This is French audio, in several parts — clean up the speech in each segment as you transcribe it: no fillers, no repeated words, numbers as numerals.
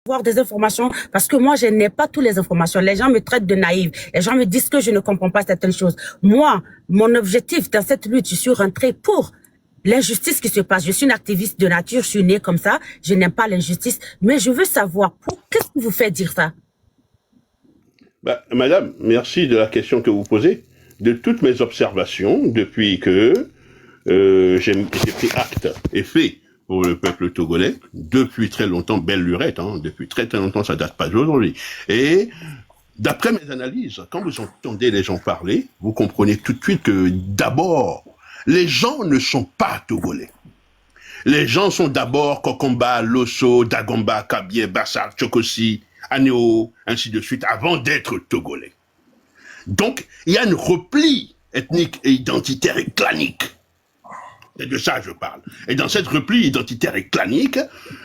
avoir des informations parce que moi, je n'ai pas toutes les informations. Les gens me traitent de naïve. Les gens me disent que je ne comprends pas certaines choses. Moi, mon objectif dans cette lutte, je suis rentrée pour l'injustice qui se passe. Je suis une activiste de nature, je suis née comme ça. Je n'aime pas l'injustice, mais je veux savoir, qu'est-ce qui vous fait dire ça? Madame, merci de la question que vous posez. De toutes mes observations, depuis que j'ai pris acte et fait pour le peuple togolais, depuis très longtemps, belle lurette, depuis très très longtemps, ça date pas d'aujourd'hui. Et d'après mes analyses, quand vous entendez les gens parler, vous comprenez tout de suite que d'abord, les gens ne sont pas togolais. Les gens sont d'abord Kokomba, Losso, Dagomba, Kabie, Bassar, Tchokosi, Anéo, ainsi de suite, avant d'être togolais. Donc, il y a une repli ethnique et identitaire et clanique. C'est de ça que je parle. Et dans cette repli identitaire et clanique,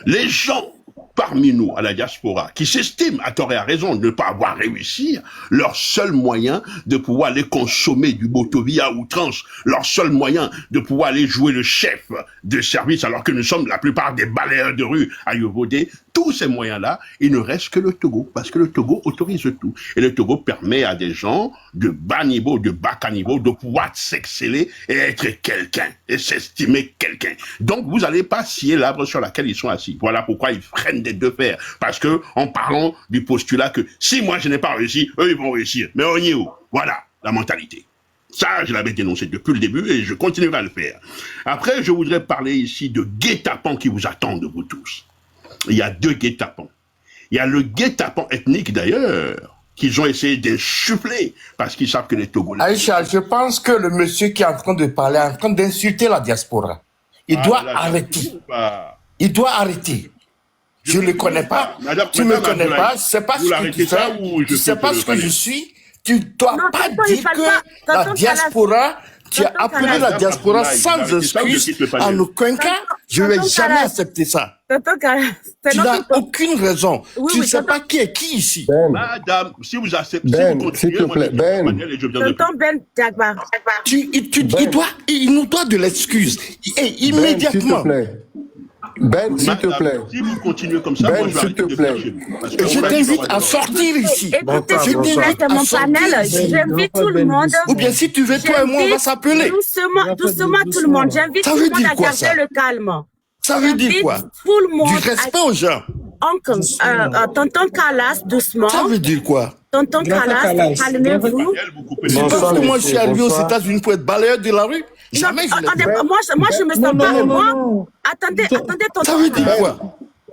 les gens parmi nous, à la diaspora, qui s'estiment, à tort et à raison, de ne pas avoir réussi, leur seul moyen de pouvoir aller consommer du Botovi à outrance, leur seul moyen de pouvoir aller jouer le chef de service, alors que nous sommes la plupart des balayeurs de rue à Yovodé, tous ces moyens-là, il ne reste que le Togo, parce que le Togo autorise tout. Et le Togo permet à des gens de bas niveau, de bas niveau, de pouvoir s'exceller et être quelqu'un, et s'estimer quelqu'un. Donc, vous n'allez pas scier l'arbre sur laquelle ils sont assis. Voilà pourquoi ils freinent des deux fers. Parce que, en parlant du postulat que si moi je n'ai pas réussi, eux ils vont réussir. Mais on y est où? Voilà la mentalité. Ça, je l'avais dénoncé depuis le début et je continuerai à le faire. Après, je voudrais parler ici de guet-apens qui vous attendent, vous tous. Il y a deux guet-apens. Il y a le guet-apens ethnique d'ailleurs, qu'ils ont essayé d'insuffler parce qu'ils savent que les Togolais... Aïcha, je pense que le monsieur qui est en train de parler est en train d'insulter la diaspora. Il doit arrêter. Il doit arrêter. Je ne le connais pas. Tu ne me connais pas. Je ne sais pas ce que tu fais. Tu ne sais pas ce que je suis. Tu ne dois pas dire que la diaspora... Tu as appelé la diaspora sans excuse, en aucun cas. Je ne vais jamais accepter ça. Tu n'as aucune raison. Tu ne sais pas qui est qui ici. Madame, si vous acceptez, si vous continuez, s'il te plaît, il nous doit de l'excuse. Et immédiatement. Ben, s'il te plaît. Si vous continuez comme ça, moi je vais arrêter de faire chez vous. Je t'invite à sortir ici. Écoutez, je t'invite à mon panel. J'invite tout le monde. Ou bien si tu veux, toi et moi, on va s'appeler. Doucement tout le monde. J'invite tout le monde à garder le calme. Ça veut dire quoi? Tout le monde. Du respect aux gens. Oncle, tonton Kalas, doucement. Ça veut dire quoi? Tonton Kalas, calmez-vous. C'est parce que moi je suis arrivé aux États-Unis pour être balayeur de la rue. Jamais je l'ai fait. Moi, je me sens pas. Moi, attendez, tonton. Ça veut dire quoi?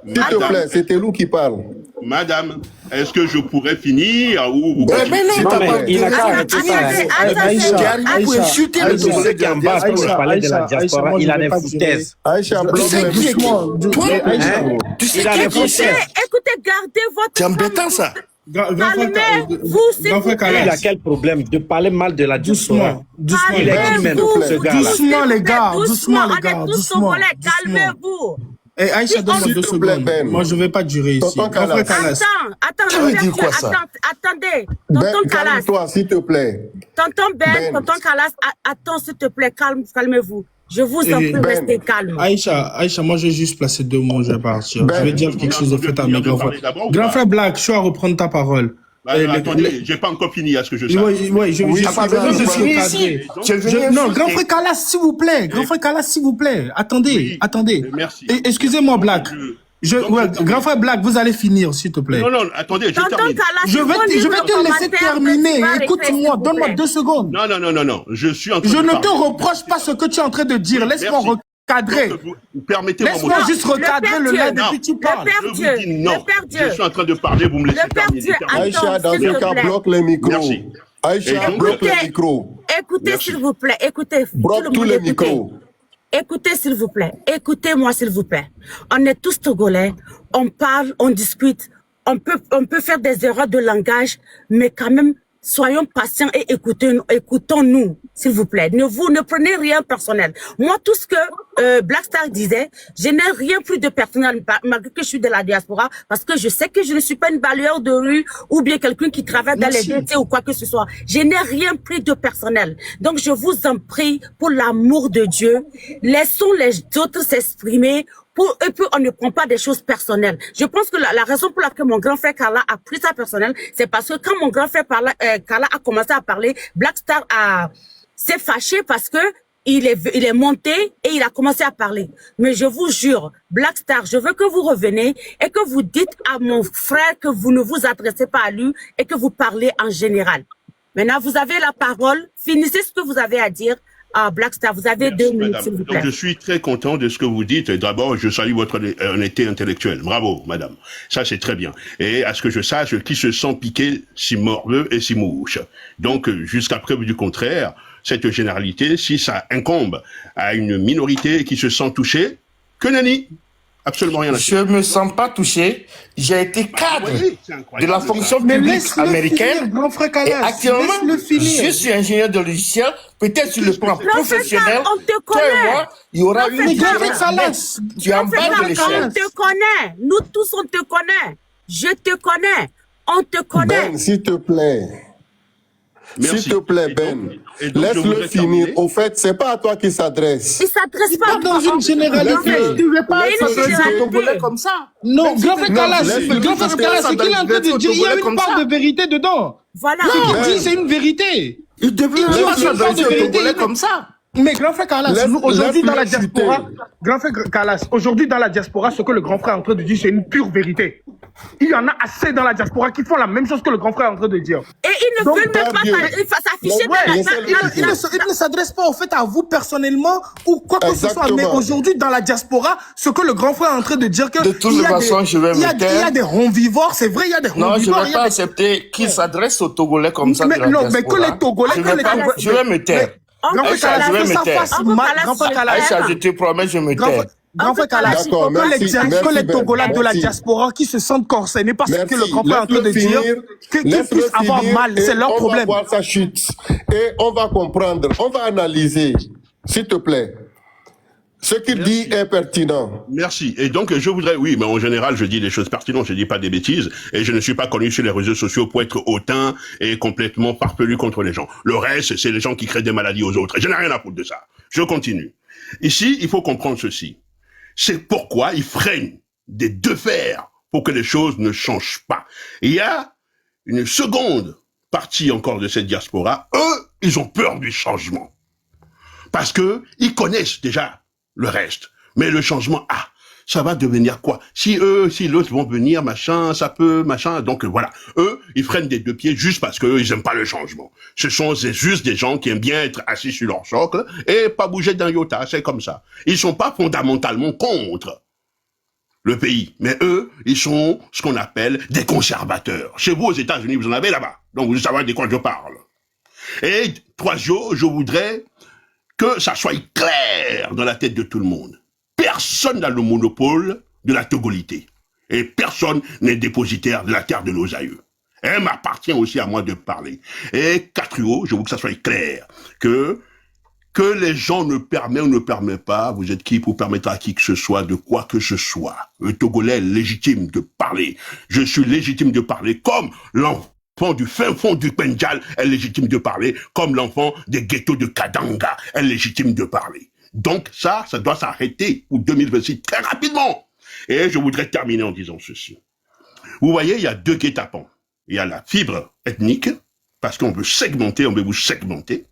S'il te plaît, c'est Telou qui parle. Madame, est-ce que je pourrais finir ou vous mais non, t'as pas il a qu'à arrêter ça. Tu arrives pour insulter Le le Togolais qui est en bas pour parler de la diaspora, il a des foutaises. Aïcha, bloque le micro. Tu sais Il a qui des est qui? foutaises. Écoutez, gardez votre. C'est embêtant ça. Calmez-vous, s'il vous Il plaît. a quel problème de parler mal de la diaspora? Doucement, Il est qui maintenant, ce gars-là? doucement les gars, doucement les On est gars, tous doucement. Togolais, calmez-vous. Eh Aïcha, donne-moi 2 secondes. Moi, je ne vais pas durer ici. Tonton Kalas. Attends, Ça veut dire quoi, ça? attendez. Ben, Tonton Kalas. calme-toi, s'il te plaît. Tonton Tonton Kalas, attends, s'il te plaît, calmez-vous. Je vous en prie, restez calme. Aïcha, moi, je vais juste placer 2 mots, je vais partir. Je vais dire quelque chose de fait à mes grands frères. d'abord ou Grand pas? frère Black, je suis à reprendre ta parole. Attendez, j'ai pas encore fini à ce que je sache. Oui, je suis cadré. Non, grand frère Kalas, s'il vous plaît. Grand frère Kalas, s'il vous plaît. Attendez. Merci. Excusez-moi, Black. Grand frère Black, vous allez finir, s'il te plaît. Non, attendez, je termine. Je vais te laisser terminer. Écoute-moi, donne-moi 2 secondes. Non, je suis en train Je de ne parler. te reproche pas ce que tu es en train de dire. Laisse-moi recadrer. Permettez-moi Laisse-moi juste recadrer le lait depuis que tu parles. Je vous dis non. Je suis en train de parler, vous me laissez terminer. Aïcha, dans ce cas, bloque les micros. Merci. Aïcha, bloque les micros. Écoutez, s'il vous plaît, écoutez. Bloque tous les micros. Écoutez, s'il vous plaît. Écoutez-moi, s'il vous plaît. On est tous Togolais. On parle, on discute. On peut faire des erreurs de langage, mais quand même, soyons patients et écoutons-nous, s'il vous plaît. Ne prenez rien personnel. Moi, tout ce que Black Star disait, je n'ai rien plus de personnel, malgré que je suis de la diaspora, parce que je sais que je ne suis pas une balayeur de rue ou bien quelqu'un qui travaille dans les GT ou quoi que ce soit. Je n'ai rien pris de personnel. Donc, je vous en prie, pour l'amour de Dieu, laissons les autres s'exprimer. Et puis, on ne prend pas des choses personnelles. Je pense que la raison pour laquelle mon grand frère Carla a pris ça personnel, c'est parce que quand mon grand frère Carla a commencé à parler, Black Star s'est fâché parce que il est monté et il a commencé à parler. Mais je vous jure, Black Star, je veux que vous reveniez et que vous dites à mon frère que vous ne vous adressez pas à lui et que vous parlez en général. Maintenant, vous avez la parole. Finissez ce que vous avez à dire. Black Star, vous avez 2 minutes, s'il vous plaît. Donc, je suis très content de ce que vous dites. D'abord, je salue votre honnêteté intellectuelle. Bravo, madame. Ça, c'est très bien. Et à ce que je sache, qui se sent piqué s'y morveut et s'y mouche. Donc, jusqu'à preuve du contraire, cette généralité, si ça incombe à une minorité qui se sent touchée, que nenni. Absolument rien à dire. Je me sens pas touché. J'ai été cadre de la fonction publique américaine. Et actuellement, je suis ingénieur de logiciel. Peut-être sur le plan professionnel, toi et moi, il y aura une différence. Tu es en bas de l'échelle. On te connaît. Nous tous, on te connaît. Je te connais. On te connaît. Ben, s'il te plaît. Merci. S'il te plaît, Ben, laisse-le finir. Au fait, c'est pas à toi qu'il s'adresse. Il s'adresse pas dans une généralité. Tu ne veux pas s'adresser aux Togolais comme ça. Non, grand frère Kalas, ce qu'il est en train de dire, il y a une part de vérité dedans. Voilà. Ce qu'il dit, c'est une vérité. Il devrait pas s'adresser aux Togolais comme ça. Mais grand frère Kalas, aujourd'hui dans la diaspora, grand frère Kalas, aujourd'hui dans la diaspora, ce que le grand frère est en train de dire, c'est une pure vérité. Il y en a assez dans la diaspora qui font la même chose que le grand frère est en train de dire. Et il ne veut même pas s'afficher Il ne s'adresse pas au fait à vous personnellement ou quoi que ce soit. Mais aujourd'hui dans la diaspora, ce que le grand frère est en train de dire que de toute façon, je vais me taire. Il y a des ronds-vivores, c'est vrai, il y a des ronds-vivores. Non, je ne vais pas accepter qu'il s'adresse aux Togolais comme ça. Non, mais que les Togolais, je vais me taire. Aïcha, je vais me taire. Aïcha, je te promets, je me taire. Grand frère Kalas, que les Togolais de la diaspora qui se sentent concernés par ce que le grand frère est en train de dire, qu'ils puissent avoir mal, c'est leur problème. On va voir sa chute et on va comprendre, on va analyser, s'il te plaît. Ce qu'il dit est pertinent. Merci. Et donc, je voudrais, oui, mais en général, je dis des choses pertinentes, je dis pas des bêtises, et je ne suis pas connu sur les réseaux sociaux pour être hautain et complètement farfelu contre les gens. Le reste, c'est les gens qui créent des maladies aux autres. Et je n'ai rien à foutre de ça. Je continue. Ici, il faut comprendre ceci. C'est pourquoi ils freinent des deux fers pour que les choses ne changent pas. Il y a une seconde partie encore de cette diaspora. Eux, ils ont peur du changement. Parce que ils connaissent déjà le reste. Mais le changement, ça va devenir quoi? Si l'autre vont venir, machin, ça peut, machin. Donc voilà. Eux, ils freinent des deux pieds juste parce qu'eux, ils aiment pas le changement. Ce sont juste des gens qui aiment bien être assis sur leur socle et pas bouger d'un iota. C'est comme ça. Ils sont pas fondamentalement contre le pays. Mais eux, ils sont ce qu'on appelle des conservateurs. Chez vous, aux États-Unis, vous en avez là-bas. Donc vous savez de quoi je parle. Et troisièmement, je voudrais que ça soit clair dans la tête de tout le monde. Personne n'a le monopole de la togolité. Et personne n'est dépositaire de la terre de nos aïeux. Elle m'appartient aussi à moi de parler. Et quatrièmement, je veux que ça soit clair, que les gens ne permettent ou ne permettent pas, vous êtes qui pour permettre à qui que ce soit de quoi que ce soit. Le Togolais est légitime de parler. Je suis légitime de parler comme l'enfant du fin fond du Pendjal est légitime de parler, comme l'enfant des ghettos de Kadanga est légitime de parler. Donc ça doit s'arrêter pour 2026 très rapidement. Et je voudrais terminer en disant ceci. Vous voyez, il y a deux guet-apens. Il y a la fibre ethnique, parce qu'on veut segmenter, on veut vous segmenter.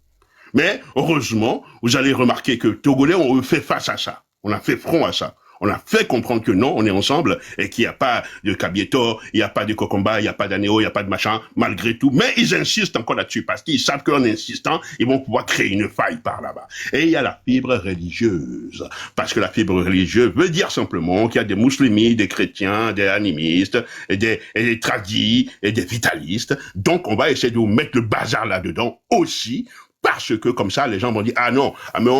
Mais heureusement, vous allez remarquer que Togolais ont fait face à ça. On a fait front à ça. On a fait comprendre que non, on est ensemble et qu'il n'y a pas de Kabieto, il n'y a pas de Kokomba, il n'y a pas d'Anéo, il n'y a pas de machin, malgré tout. Mais ils insistent encore là-dessus parce qu'ils savent qu'en insistant, ils vont pouvoir créer une faille par là-bas. Et il y a la fibre religieuse. Parce que la fibre religieuse veut dire simplement qu'il y a des musulmans, des chrétiens, des animistes, et des tradis, et des vitalistes. Donc on va essayer de vous mettre le bazar là-dedans aussi. Parce que comme ça, les gens vont dire mais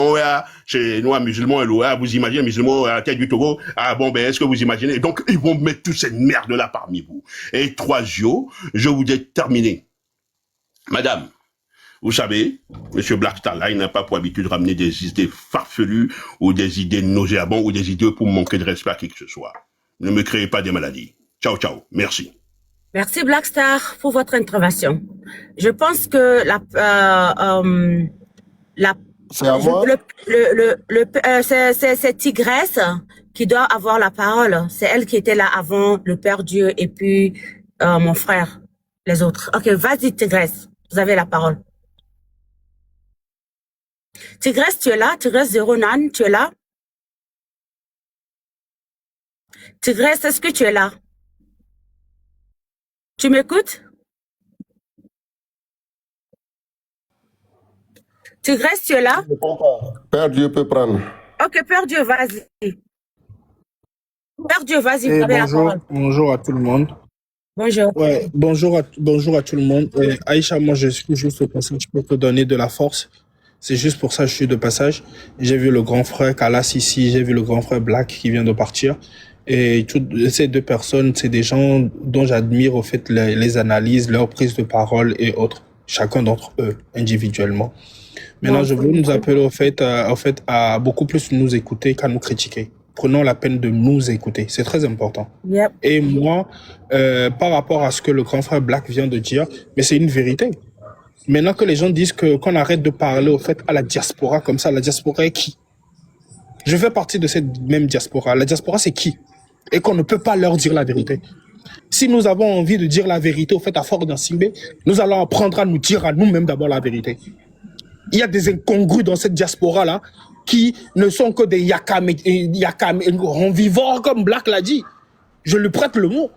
chez nous musulmans, vous imaginez musulmans à la tête du Togo, est-ce que vous imaginez? Donc ils vont mettre toute cette merde là parmi vous. Et troisièmement, je voudrais terminer. Madame, vous savez, Monsieur Blackstar là, il n'a pas pour habitude de ramener des idées farfelues ou des idées nauséabondes ou des idées pour manquer de respect à qui que ce soit. Ne me créez pas des maladies. Ciao, ciao. Merci. Merci Blackstar pour votre intervention. Je pense que c'est Tigresse qui doit avoir la parole. C'est elle qui était là avant le Père Dieu et puis mon frère, les autres. Ok, vas-y Tigresse, vous avez la parole. Tigresse, tu es là? Tigresse Zero Nan, tu es là? Tigresse, est-ce que tu es là? Tu m'écoutes? Tigresse, tu es là? Père Dieu peut prendre. Ok, Père Dieu, vas-y. Père Dieu, vas-y, vous avez la parole. Bonjour à tout le monde. Bonjour. Ouais, bonjour à tout le monde. Aïcha, moi je suis juste au passage pour te donner de la force. C'est juste pour ça que je suis de passage. J'ai vu le grand frère Kalas ici, j'ai vu le grand frère Black qui vient de partir. Et toutes ces deux personnes, c'est des gens dont j'admire au fait les analyses, leur prise de parole et autres. Chacun d'entre eux, individuellement. Maintenant, je veux nous appeler au fait à beaucoup plus nous écouter qu'à nous critiquer. Prenons la peine de nous écouter. C'est très important. Yep. Et moi, par rapport à ce que le grand frère Black vient de dire, mais c'est une vérité. Maintenant que les gens disent qu'on arrête de parler au fait à la diaspora comme ça, la diaspora est qui? Je fais partie de cette même diaspora. La diaspora, c'est qui? Et qu'on ne peut pas leur dire la vérité. Si nous avons envie de dire la vérité au fait à Fort Gnassingbé, nous allons apprendre à nous dire à nous-mêmes d'abord la vérité. Il y a des incongrus dans cette diaspora-là qui ne sont que des yakam herbivores, comme Black l'a dit. Je lui prête le mot.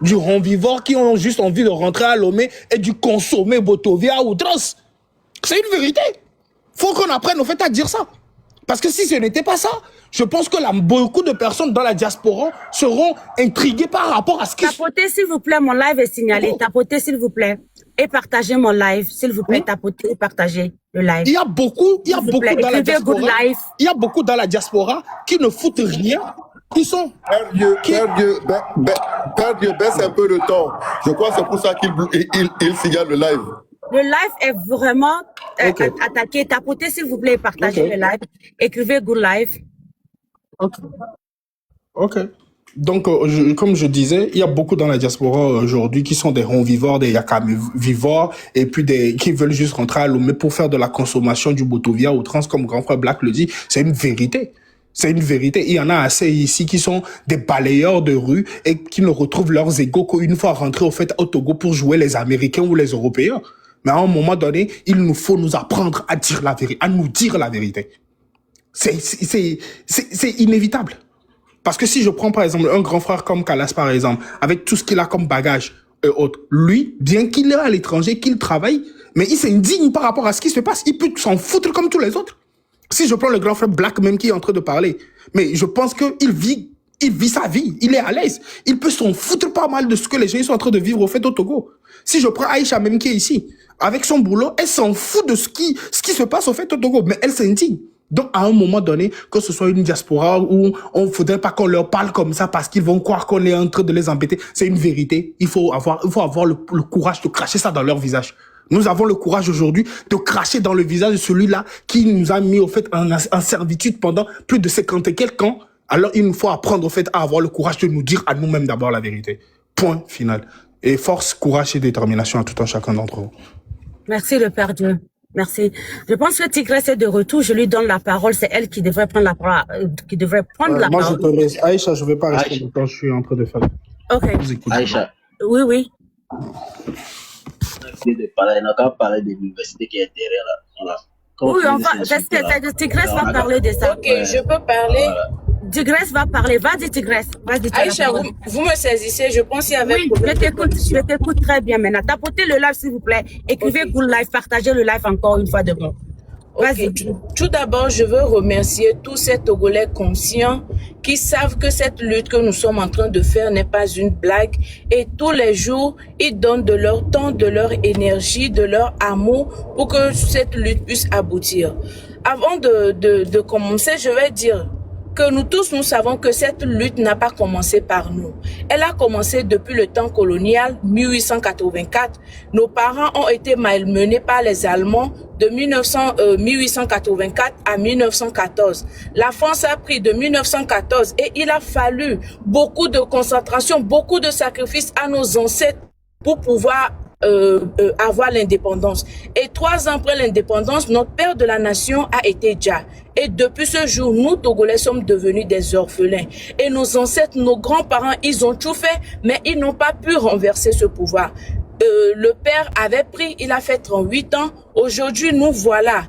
Du herbivore qui ont juste envie de rentrer à Lomé et du consommer Botovia ou outrance. C'est une vérité. Faut qu'on apprenne au fait à dire ça. Parce que si ce n'était pas ça, je pense que beaucoup de personnes dans la diaspora seront intriguées par rapport à ce qui... Tapotez, s'il vous plaît, mon live est signalé. Tapotez, s'il vous plaît. Et partagez mon live, s'il vous plaît. Tapotez et partagez le live. Il y a beaucoup dans la diaspora. Il y a beaucoup dans la diaspora qui ne foutent rien. Qui sont... Père Dieu, baisse un peu le temps. Je crois que c'est pour ça qu'il signale le live. Le live est vraiment attaqué. Tapotez, s'il vous plaît, et partagez le live. Écrivez Good Live. Ok. Donc, comme je disais, il y a beaucoup dans la diaspora aujourd'hui qui sont des herbivores, des yakam-vivores, et puis qui veulent juste rentrer à Lomé pour faire de la consommation du Botovia ou trans, comme grand frère Black le dit. C'est une vérité. C'est une vérité. Il y en a assez ici qui sont des balayeurs de rue et qui ne retrouvent leurs égaux qu'une fois rentrés au fait au Togo pour jouer les Américains ou les Européens. Mais à un moment donné, il nous faut nous apprendre à dire la vérité, à nous dire la vérité. C'est inévitable. Parce que si je prends par exemple un grand frère comme Kalas par exemple, avec tout ce qu'il a comme bagage et autres, lui, bien qu'il est à l'étranger, qu'il travaille, mais il s'indigne par rapport à ce qui se passe. Il peut s'en foutre comme tous les autres. Si je prends le grand frère Black même qui est en train de parler, mais je pense qu'il vit sa vie, il est à l'aise. Il peut s'en foutre pas mal de ce que les gens sont en train de vivre au fait au Togo. Si je prends Aïcha même qui est ici, avec son boulot, elle s'en fout de ce qui se passe au fait au Togo, mais elle s'indigne. Donc, à un moment donné, que ce soit une diaspora où on ne faudrait pas qu'on leur parle comme ça parce qu'ils vont croire qu'on est en train de les embêter, c'est une vérité. Il faut avoir le courage de cracher ça dans leur visage. Nous avons le courage aujourd'hui de cracher dans le visage de celui-là qui nous a mis au fait en servitude pendant plus de 50 et quelques ans. Alors, il nous faut apprendre au fait à avoir le courage de nous dire à nous-mêmes d'abord la vérité. Point final. Et force, courage et détermination à tout un chacun d'entre vous. Merci le Père Dieu. Merci. Je pense que Tigresse est de retour. Je lui donne la parole. C'est elle qui devrait prendre la parole. Moi, je te laisse. Aïcha, je ne vais pas rester longtemps. Je suis en train de faire. Ok. Aïcha. Oui. De parler, on n'a qu'à parler de l'université qui est derrière là. Oui, on va. Parce que Tigresse va parler de ça. Ok, je peux parler. Tigresse va parler. Vas-y, Tigresse. Vas-y. Aïcha, vous me saisissez. Je pense qu'il y avait. Oui, je t'écoute très bien maintenant. Tapotez le live, s'il vous plaît. Écrivez Good Live. Partagez le live encore une fois de bon. Okay. Tout d'abord, je veux remercier tous ces Togolais conscients qui savent que cette lutte que nous sommes en train de faire n'est pas une blague et tous les jours, ils donnent de leur temps, de leur énergie, de leur amour pour que cette lutte puisse aboutir. Avant de commencer, je vais dire que nous tous, nous savons que cette lutte n'a pas commencé par nous. Elle a commencé depuis le temps colonial, 1884. Nos parents ont été malmenés par les Allemands de 1884 à 1914. La France a pris de 1914 et il a fallu beaucoup de concentration, beaucoup de sacrifices à nos ancêtres pour pouvoir avoir l'indépendance. Et 3 ans après l'indépendance, notre père de la nation a été Dja. Et depuis ce jour, nous, Togolais, sommes devenus des orphelins. Et nos ancêtres, nos grands-parents, ils ont tout fait, mais ils n'ont pas pu renverser ce pouvoir. Le père avait pris, il a fait 38 ans. Aujourd'hui, nous voilà.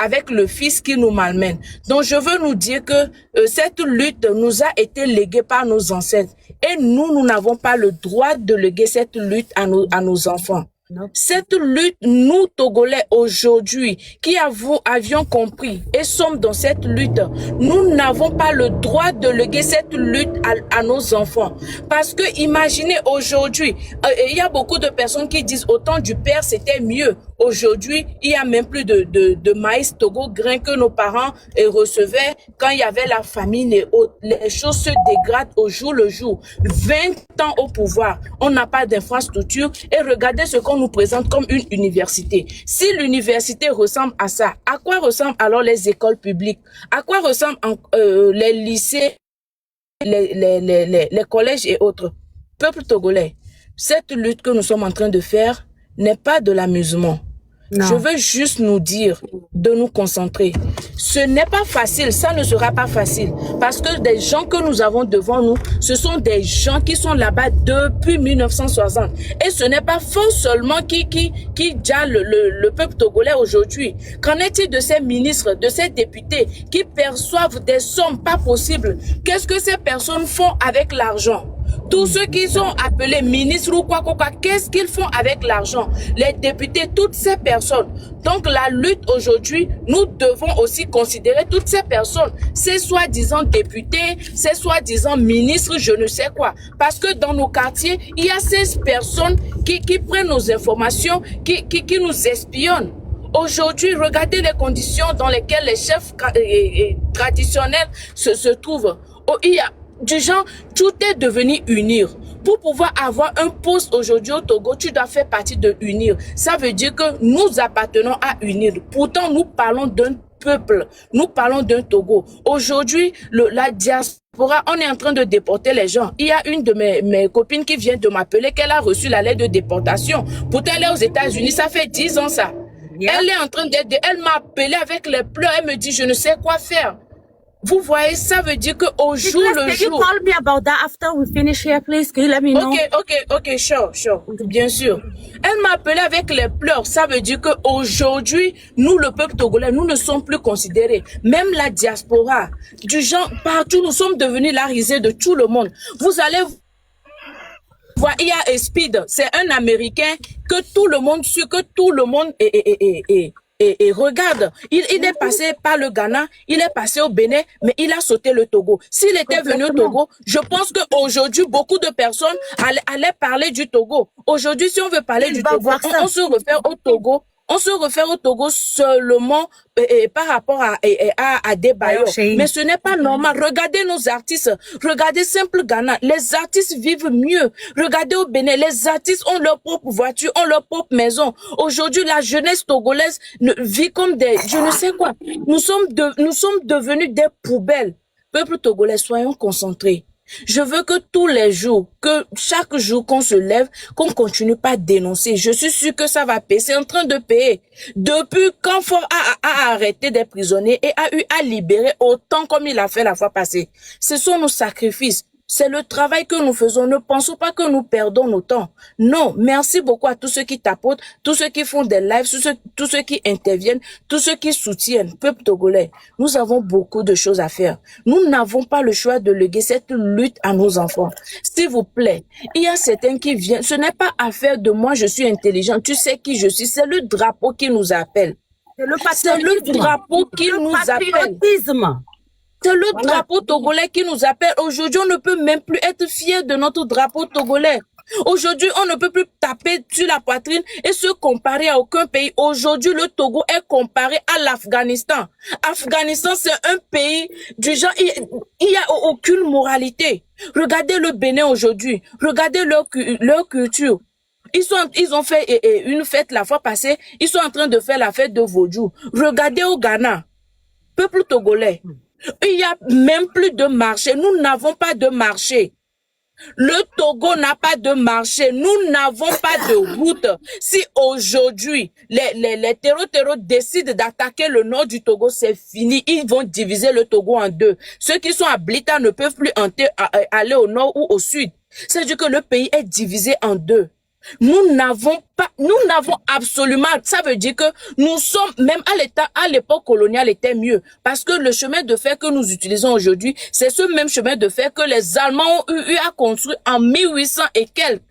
Avec le fils qui nous malmène. Donc, je veux nous dire que cette lutte nous a été léguée par nos ancêtres. Et nous n'avons pas le droit de léguer cette lutte à nos enfants. Non. Cette lutte, nous, Togolais, aujourd'hui, qui avions compris et sommes dans cette lutte, nous n'avons pas le droit de léguer cette lutte à nos enfants. Parce que, imaginez aujourd'hui, il y a beaucoup de personnes qui disent au temps du père, c'était mieux. Aujourd'hui, il y a même plus de maïs Togo grain que nos parents recevaient quand il y avait la famine et autres. Les choses se dégradent au jour le jour. 20 ans au pouvoir, on n'a pas d'infrastructure et regardez ce qu'on nous présente comme une université. Si l'université ressemble à ça, à quoi ressemblent alors les écoles publiques? À quoi ressemblent les lycées, les collèges et autres? Peuple togolais, cette lutte que nous sommes en train de faire n'est pas de l'amusement. Non. Je veux juste nous dire de nous concentrer. Ce n'est pas facile, ça ne sera pas facile. Parce que des gens que nous avons devant nous, ce sont des gens qui sont là-bas depuis 1960. Et ce n'est pas faux seulement qui déjà le peuple togolais aujourd'hui. Qu'en est-il de ces ministres, de ces députés qui perçoivent des sommes pas possibles? Qu'est-ce que ces personnes font avec l'argent? Tous ceux qui sont appelés ministres ou quoi, qu'est-ce qu'ils font avec l'argent? Les députés, toutes ces personnes. Donc la lutte aujourd'hui, nous devons aussi considérer toutes ces personnes, ces soi-disant députés, ces soi-disant ministres, je ne sais quoi. Parce que dans nos quartiers, il y a ces personnes qui prennent nos informations, qui nous espionnent. Aujourd'hui, regardez les conditions dans lesquelles les chefs traditionnels se trouvent. Il y a du genre, tout est devenu unir. Pour pouvoir avoir un poste aujourd'hui au Togo, tu dois faire partie de unir. Ça veut dire que nous appartenons à unir. Pourtant, nous parlons d'un peuple. Nous parlons d'un Togo. Aujourd'hui, la diaspora, on est en train de déporter les gens. Il y a une de mes copines qui vient de m'appeler qu'elle a reçu la lettre de déportation. Pourtant, elle est aux États-Unis. Ça fait 10 ans ça. Yeah. Elle est en train elle m'a appelé avec les pleurs. Elle me dit, je ne sais quoi faire. Vous voyez, ça veut dire qu'au jour le jour... Can you call me about that after we finish here, please? Can you let me know? Okay, sure. Bien sûr. Elle m'a appelé avec les pleurs. Ça veut dire qu'aujourd'hui, nous, le peuple togolais, nous ne sommes plus considérés. Même la diaspora, du genre, partout, nous sommes devenus la risée de tout le monde. Vous allez voir, il y a Speed, c'est un Américain que tout le monde suit, que tout le monde Et regarde, il est passé par le Ghana, il est passé au Bénin, mais il a sauté le Togo. S'il était venu au Togo, je pense qu'aujourd'hui, beaucoup de personnes allaient parler du Togo. Aujourd'hui, si on veut parler du Togo, on se réfère au Togo. On se réfère au Togo seulement par rapport à des bailleurs. Mais ce n'est pas normal. Regardez nos artistes. Regardez Simple Ghana. Les artistes vivent mieux. Regardez au Bénin. Les artistes ont leur propre voiture, ont leur propre maison. Aujourd'hui, la jeunesse togolaise vit comme des... Je ne sais quoi. Nous sommes devenus des poubelles. Peuple togolais, soyons concentrés. Je veux que tous les jours, que chaque jour qu'on se lève, qu'on continue pas à dénoncer. Je suis sûr que ça va payer. C'est en train de payer. Depuis quand Fort a arrêté des prisonniers et a eu à libérer autant comme il a fait la fois passée. Ce sont nos sacrifices. C'est le travail que nous faisons. Ne pensons pas que nous perdons nos temps. Non, merci beaucoup à tous ceux qui tapotent, tous ceux qui font des lives, tous ceux qui interviennent, tous ceux qui soutiennent. Peuple togolais, nous avons beaucoup de choses à faire. Nous n'avons pas le choix de léguer cette lutte à nos enfants. S'il vous plaît, il y a certains qui viennent. Ce n'est pas affaire de moi, je suis intelligent. Tu sais qui je suis. C'est le drapeau qui nous appelle. C'est le drapeau qui nous appelle. C'est le drapeau togolais qui nous appelle. Aujourd'hui, on ne peut même plus être fier de notre drapeau togolais. Aujourd'hui, on ne peut plus taper sur la poitrine et se comparer à aucun pays. Aujourd'hui, le Togo est comparé à l'Afghanistan. Afghanistan, c'est un pays du genre, il y a aucune moralité. Regardez le Bénin aujourd'hui. Regardez leur culture. Ils ont fait une fête la fois passée. Ils sont en train de faire la fête de Vodou. Regardez au Ghana. Peuple togolais. Il y a même plus de marché. Nous n'avons pas de marché. Le Togo n'a pas de marché. Nous n'avons pas de route. Si aujourd'hui, les terreaux décident d'attaquer le nord du Togo, c'est fini. Ils vont diviser le Togo en deux. Ceux qui sont à Blita ne peuvent plus aller au nord ou au sud. C'est-à-dire que le pays est divisé en deux. Nous n'avons absolument, ça veut dire que nous sommes, même à l'époque coloniale était mieux, parce que le chemin de fer que nous utilisons aujourd'hui, c'est ce même chemin de fer que les Allemands ont eu à construire en 1800 et quelques.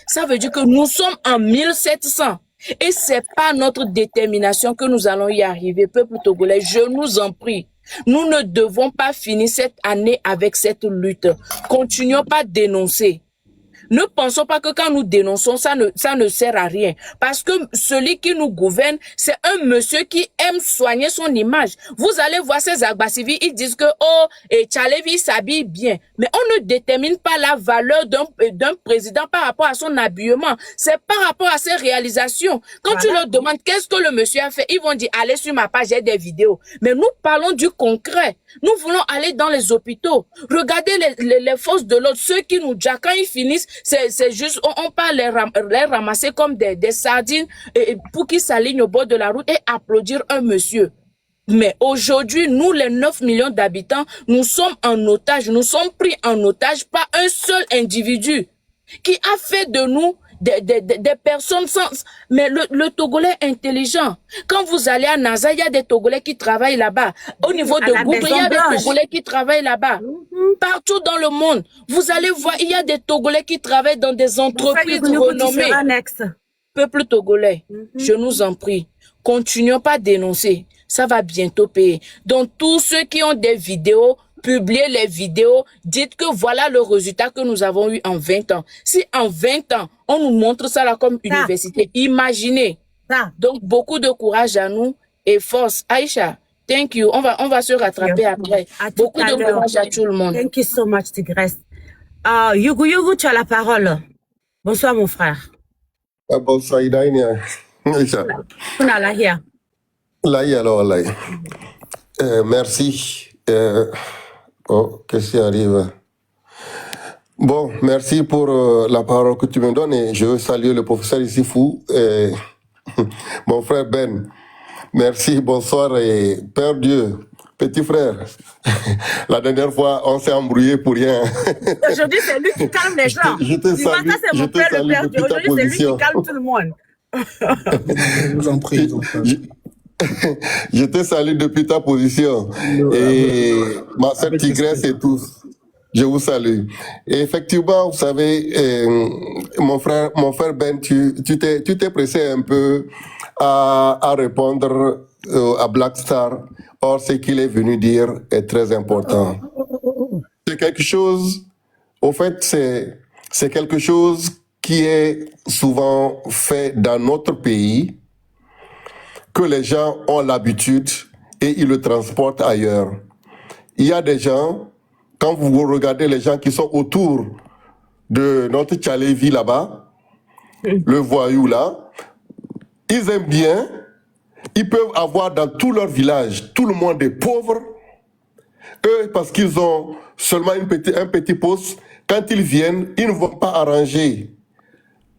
Ça veut dire que nous sommes en 1700. Et c'est pas notre détermination que nous allons y arriver, peuple togolais, je nous en prie. Nous ne devons pas finir cette année avec cette lutte. Continuons pas à dénoncer. Ne pensons pas que quand nous dénonçons, ça ne sert à rien. Parce que celui qui nous gouverne, c'est un monsieur qui aime soigner son image. Vous allez voir ces Agbasivi, ils disent que, oh, et Tchalevi s'habille bien. Mais on ne détermine pas la valeur d'un président par rapport à son habillement. C'est par rapport à ses réalisations. Quand tu leur demandes qu'est-ce que le monsieur a fait, ils vont dire, allez sur ma page, j'ai des vidéos. Mais nous parlons du concret. Nous voulons aller dans les hôpitaux. Regardez les forces de l'ordre, ceux qui nous jackent, quand ils finissent, c'est juste, on peut les ramasser comme des sardines pour qu'ils s'alignent au bord de la route et applaudir un monsieur. Mais aujourd'hui, nous, les 9 millions d'habitants, nous sommes en otage. Nous sommes pris en otage par un seul individu qui a fait de nous des personnes sans... Mais le Togolais est intelligent. Quand vous allez à Naza, il y a des Togolais qui travaillent là-bas. Au niveau de Goubre, il y a des Togolais qui travaillent là-bas. Partout dans le monde, vous allez voir, il y a des Togolais qui travaillent dans des entreprises renommées. Peuple togolais, je nous en prie, continuons pas à dénoncer. Ça va bientôt payer. Donc, tous ceux qui ont des vidéos, publiez les vidéos, dites que voilà le résultat que nous avons eu en 20 ans. Si en 20 ans, on nous montre ça là comme université, imaginez. Donc, beaucoup de courage à nous et force. Aïcha, thank you. On va se rattraper après. Beaucoup de courage à tout le monde. Thank you so much, Tigresse. Yugu, tu as la parole. Bonsoir, mon frère. Bonsoir, Idainia. Aïcha. Merci. Qu'est-ce qui arrive? Bon, merci pour la parole que tu me donnes et je veux saluer le professeur Isifou et mon frère Ben. Merci, bonsoir et Père Dieu, petit frère. La dernière fois, on s'est embrouillé pour rien. Aujourd'hui, c'est lui qui calme les gens. Je te salue, c'est mon père, le Père Dieu. Aujourd'hui, c'est lui qui calme tout le monde. Je vous en prie. Je te salue depuis ta position. Et ma sœur Tigresse et tous, je vous salue. Et effectivement, vous savez, mon frère Ben, tu t'es pressé un peu à répondre à Black Star. Or, ce qu'il est venu dire est très important. C'est quelque chose, au fait, c'est quelque chose qui est souvent fait dans notre pays, que les gens ont l'habitude et ils le transportent ailleurs. Il y a des gens, quand vous regardez les gens qui sont autour de notre Tchalevi là-bas, le voyou là, ils aiment bien, ils peuvent avoir dans tout leur village, tout le monde est pauvre, eux parce qu'ils ont seulement un petit poste, quand ils viennent, ils ne vont pas arranger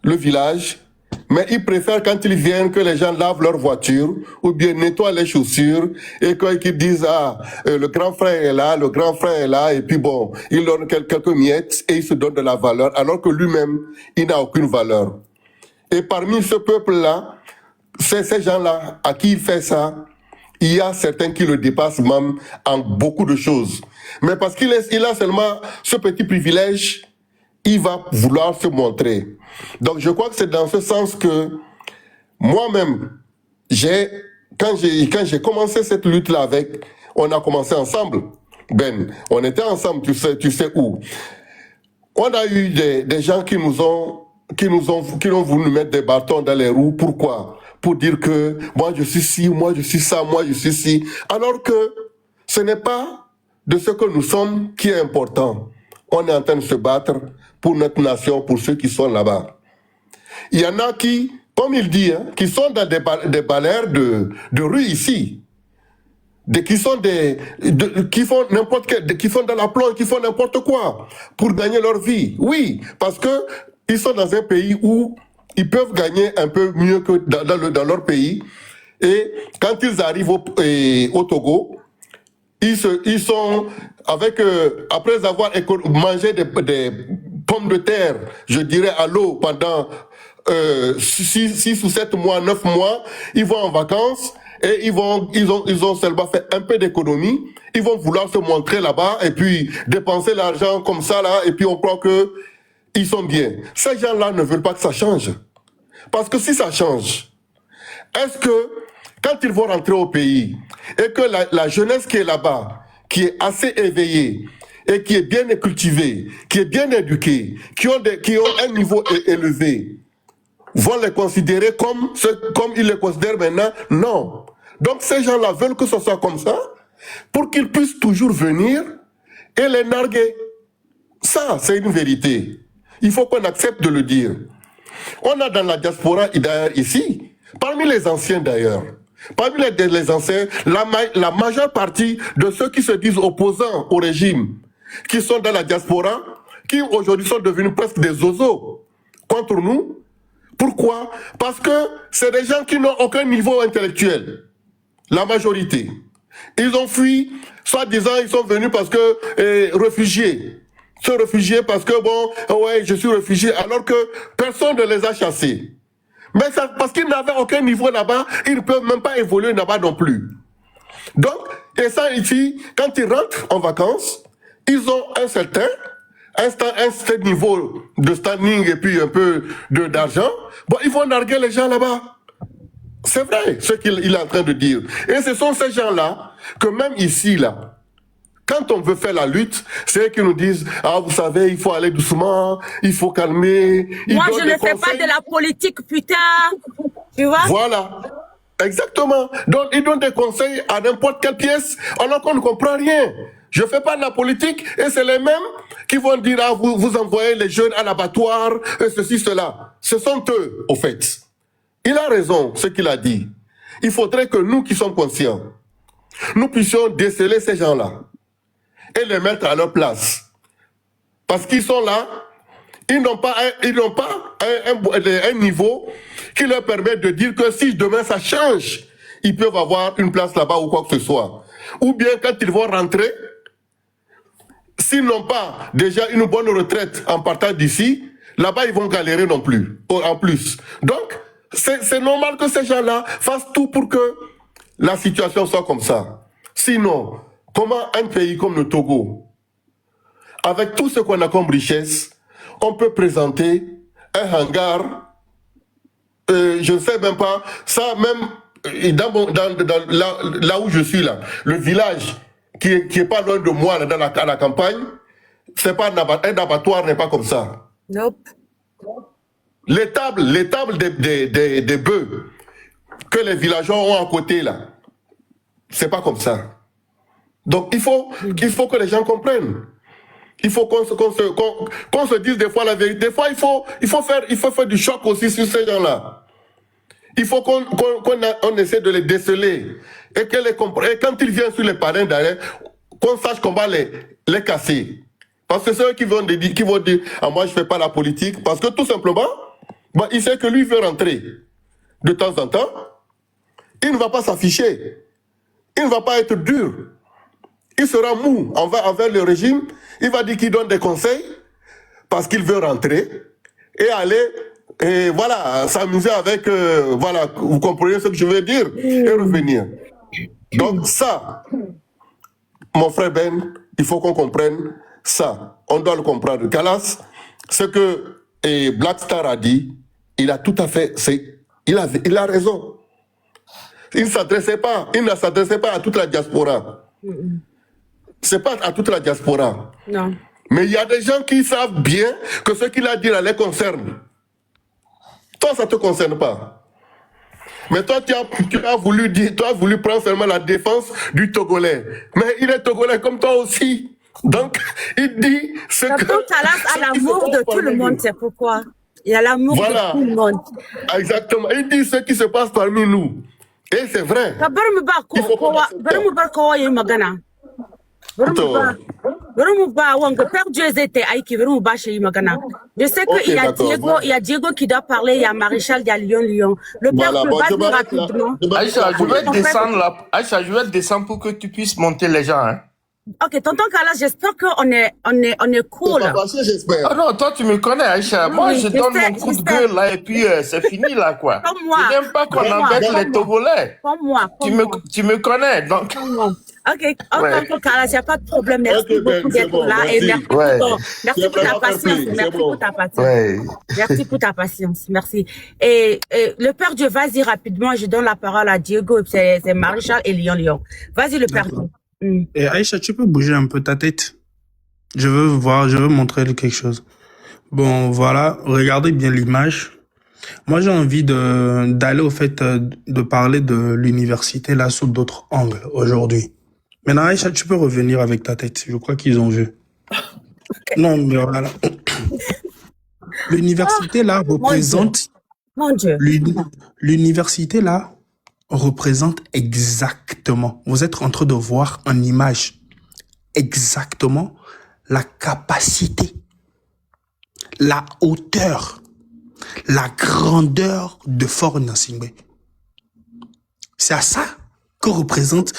le village, mais ils préfèrent quand ils viennent que les gens lavent leur voiture ou bien nettoient les chaussures et qu'ils disent le grand frère est là, le grand frère est là et puis bon, il donne quelques miettes et il se donne de la valeur alors que lui-même, il n'a aucune valeur. Et parmi ce peuple-là, ces gens-là à qui il fait ça, il y a certains qui le dépassent même en beaucoup de choses. Mais parce qu'il a seulement ce petit privilège, il va vouloir se montrer. Donc je crois que c'est dans ce sens que moi-même, quand j'ai commencé cette lutte-là on a commencé ensemble. Ben, on était ensemble, tu sais où. On a eu des gens qui ont voulu nous mettre des bâtons dans les roues. Pourquoi? Pour dire que moi je suis ci, moi je suis ça, moi je suis ci. Alors que ce n'est pas de ce que nous sommes qui est important. On est en train de se battre pour notre nation, pour ceux qui sont là-bas. Il y en a qui, comme il dit, qui sont dans des balayeurs de rue ici. qui font n'importe quel, qui font de la plomb, qui font n'importe quoi pour gagner leur vie. Oui, parce que ils sont dans un pays où ils peuvent gagner un peu mieux que dans leur pays. Et quand ils arrivent au Togo, ils sont avec après avoir mangé des pommes de terre, je dirais à l'eau pendant 6 ou 7 mois, 9 mois, ils vont en vacances. Et ils ont seulement fait un peu d'économie. Ils vont vouloir se montrer là-bas et puis dépenser l'argent comme ça là. Et puis on croit que ils sont bien. Ces gens-là ne veulent pas que ça change. Parce que si ça change, est-ce que quand ils vont rentrer au pays et que la jeunesse qui est là-bas, qui est assez éveillée et qui est bien cultivée, qui est bien éduquée, qui ont un niveau élevé, vont les considérer comme ils les considèrent maintenant? Non. Donc ces gens-là veulent que ce soit comme ça pour qu'ils puissent toujours venir et les narguer. Ça, c'est une vérité. Il faut qu'on accepte de le dire. On a dans la diaspora, d'ailleurs ici, parmi les anciens d'ailleurs, parmi les anciens, la majeure partie de ceux qui se disent opposants au régime, qui sont dans la diaspora, qui aujourd'hui sont devenus presque des zozos contre nous. Pourquoi? Parce que c'est des gens qui n'ont aucun niveau intellectuel. La majorité. Ils ont fui, soi-disant, ils sont venus parce que réfugiés. Se réfugier parce que, bon, ouais, je suis réfugié, alors que personne ne les a chassés. Mais ça, parce qu'ils n'avaient aucun niveau là-bas, ils ne peuvent même pas évoluer là-bas non plus. Donc, et ça ici, quand ils rentrent en vacances, ils ont un certain niveau de standing et puis un peu d'argent. Bon, ils vont narguer les gens là-bas. C'est vrai, ce qu'il est en train de dire. Et ce sont ces gens-là que même ici, là, quand on veut faire la lutte, c'est eux qui nous disent « Ah, vous savez, il faut aller doucement, il faut calmer. » Moi, je ne fais pas de la politique, putain. Tu vois? Voilà. Exactement. Donc, ils donnent des conseils à n'importe quelle pièce, alors qu'on ne comprend rien. Je fais pas de la politique, et c'est les mêmes qui vont dire « Ah, vous envoyez les jeunes à l'abattoir, et ceci, cela. » Ce sont eux, au fait. Il a raison, ce qu'il a dit. Il faudrait que nous qui sommes conscients, nous puissions déceler ces gens-là et les mettre à leur place. Parce qu'ils sont là, ils n'ont pas un niveau qui leur permet de dire que si demain ça change, ils peuvent avoir une place là-bas ou quoi que ce soit. Ou bien quand ils vont rentrer, s'ils n'ont pas déjà une bonne retraite en partant d'ici, là-bas ils vont galérer non plus, en plus. Donc, c'est normal que ces gens-là fassent tout pour que la situation soit comme ça. Sinon, comment un pays comme le Togo, avec tout ce qu'on a comme richesse, on peut présenter un hangar, je ne sais même pas, ça même, là où je suis là, le village qui est pas loin de moi, là, à la campagne, c'est pas un abattoir n'est pas comme ça. Nope. Les tables des bœufs que les villageois ont à côté là, c'est pas comme ça. Donc il faut que les gens comprennent. Il faut qu'on se dise des fois la vérité. Des fois il faut faire du choc aussi sur ces gens-là. Il faut qu'on essaie de les déceler et quand ils viennent sur les parrains d'ailleurs, qu'on sache qu'on va les casser. Parce que c'est eux qui vont dire ah, moi je fais pas la politique, parce que tout simplement il sait que lui veut rentrer de temps en temps. Il ne va pas s'afficher. Il ne va pas être dur. Il sera mou envers le régime. Il va dire qu'il donne des conseils parce qu'il veut rentrer et aller et voilà, s'amuser avec, voilà, vous comprenez ce que je veux dire, et revenir. Donc ça, mon frère Ben, il faut qu'on comprenne ça. On doit le comprendre. Calas, ce que Black Star a dit, il a tout à fait, il a raison. Il ne s'adressait pas à toute la diaspora. C'est pas à toute la diaspora. Non. Mais il y a des gens qui savent bien que ce qu'il a dit là les concerne. Toi, ça ne te concerne pas. Mais toi, tu as voulu prendre seulement la défense du Togolais. Mais il est Togolais comme toi aussi. Donc, il dit ce que... Talas a l'amour de tout le monde, c'est pourquoi. Il y a l'amour de tout le monde. Exactement. Il dit ce qui se passe parmi nous. Et c'est vrai. Ka bar mu ba Il faut pas kowa, accepter. bar mu bar kowa yayi magana. Bar mu ba wanga Père Dieu zai ta aiki, bar mu ba shi yi magana. Je sais Ok, qu'il y a d'accord. Diego, il y a Diego qui doit parler, il y a Maréchal, il y a Lyon. Le Père Voilà, Dieu, bon, je vas-y m'arrête là. rapidement. Aïcha, je vais descendre là. Aïcha, je vais descendre pour que tu puisses monter les gens. Hein. Ok, tonton Carlos, j'espère qu'on est C'est cool. pas fâché, j'espère. Ah non, toi tu me connais, Aïcha. Moi, Oui, je je donne sais, mon coup je de sais. gueule là et puis c'est fini là quoi. Comme moi. Je n'aime pas qu'on Comme moi, embête comme les moi. Togolais. Comme moi, Tu comme me, moi. tu me connais, donc. Comme moi. Ok, Ouais. tonton Carlos, il n'y a pas de problème. Merci Ok, Ben, beaucoup c'est d'être bon, là et merci. merci Ouais. merci C'est pour ta vraiment patience. compris, c'est Merci bon. pour ta patience. Ouais. Merci pour ta patience. Merci. Et le Père Dieu, vas-y rapidement. Je donne la parole à Diego. C'est Maréchal et Lyon. Vas-y, le Père Dieu. Et Aïcha, tu peux bouger un peu ta tête? Je veux montrer quelque chose. Bon, voilà, regardez bien l'image. Moi, j'ai envie d'aller au fait de parler de l'université là sous d'autres angles aujourd'hui. Maintenant, Aïcha, tu peux revenir avec ta tête. Je crois qu'ils ont vu. Non, mais voilà. L'université là représente... Mon Dieu. L'université là représente exactement... Vous êtes en train de voir en image exactement la capacité, la hauteur, la grandeur de Fort Gnassingbé. C'est à ça que représente...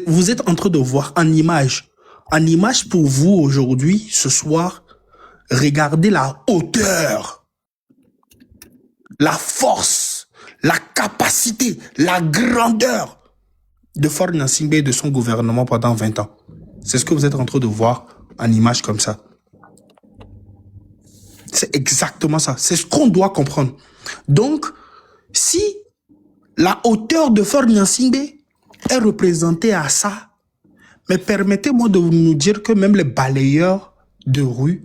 Vous êtes en train de voir en image. En image pour vous aujourd'hui, ce soir, regardez la hauteur, la force, la capacité, la grandeur de Fort Gnassingbé et de son gouvernement pendant 20 ans. C'est ce que vous êtes en train de voir en image comme ça. C'est exactement ça. C'est ce qu'on doit comprendre. Donc, si la hauteur de Fort Gnassingbé est représentée à ça, mais permettez-moi de nous dire que même les balayeurs de rue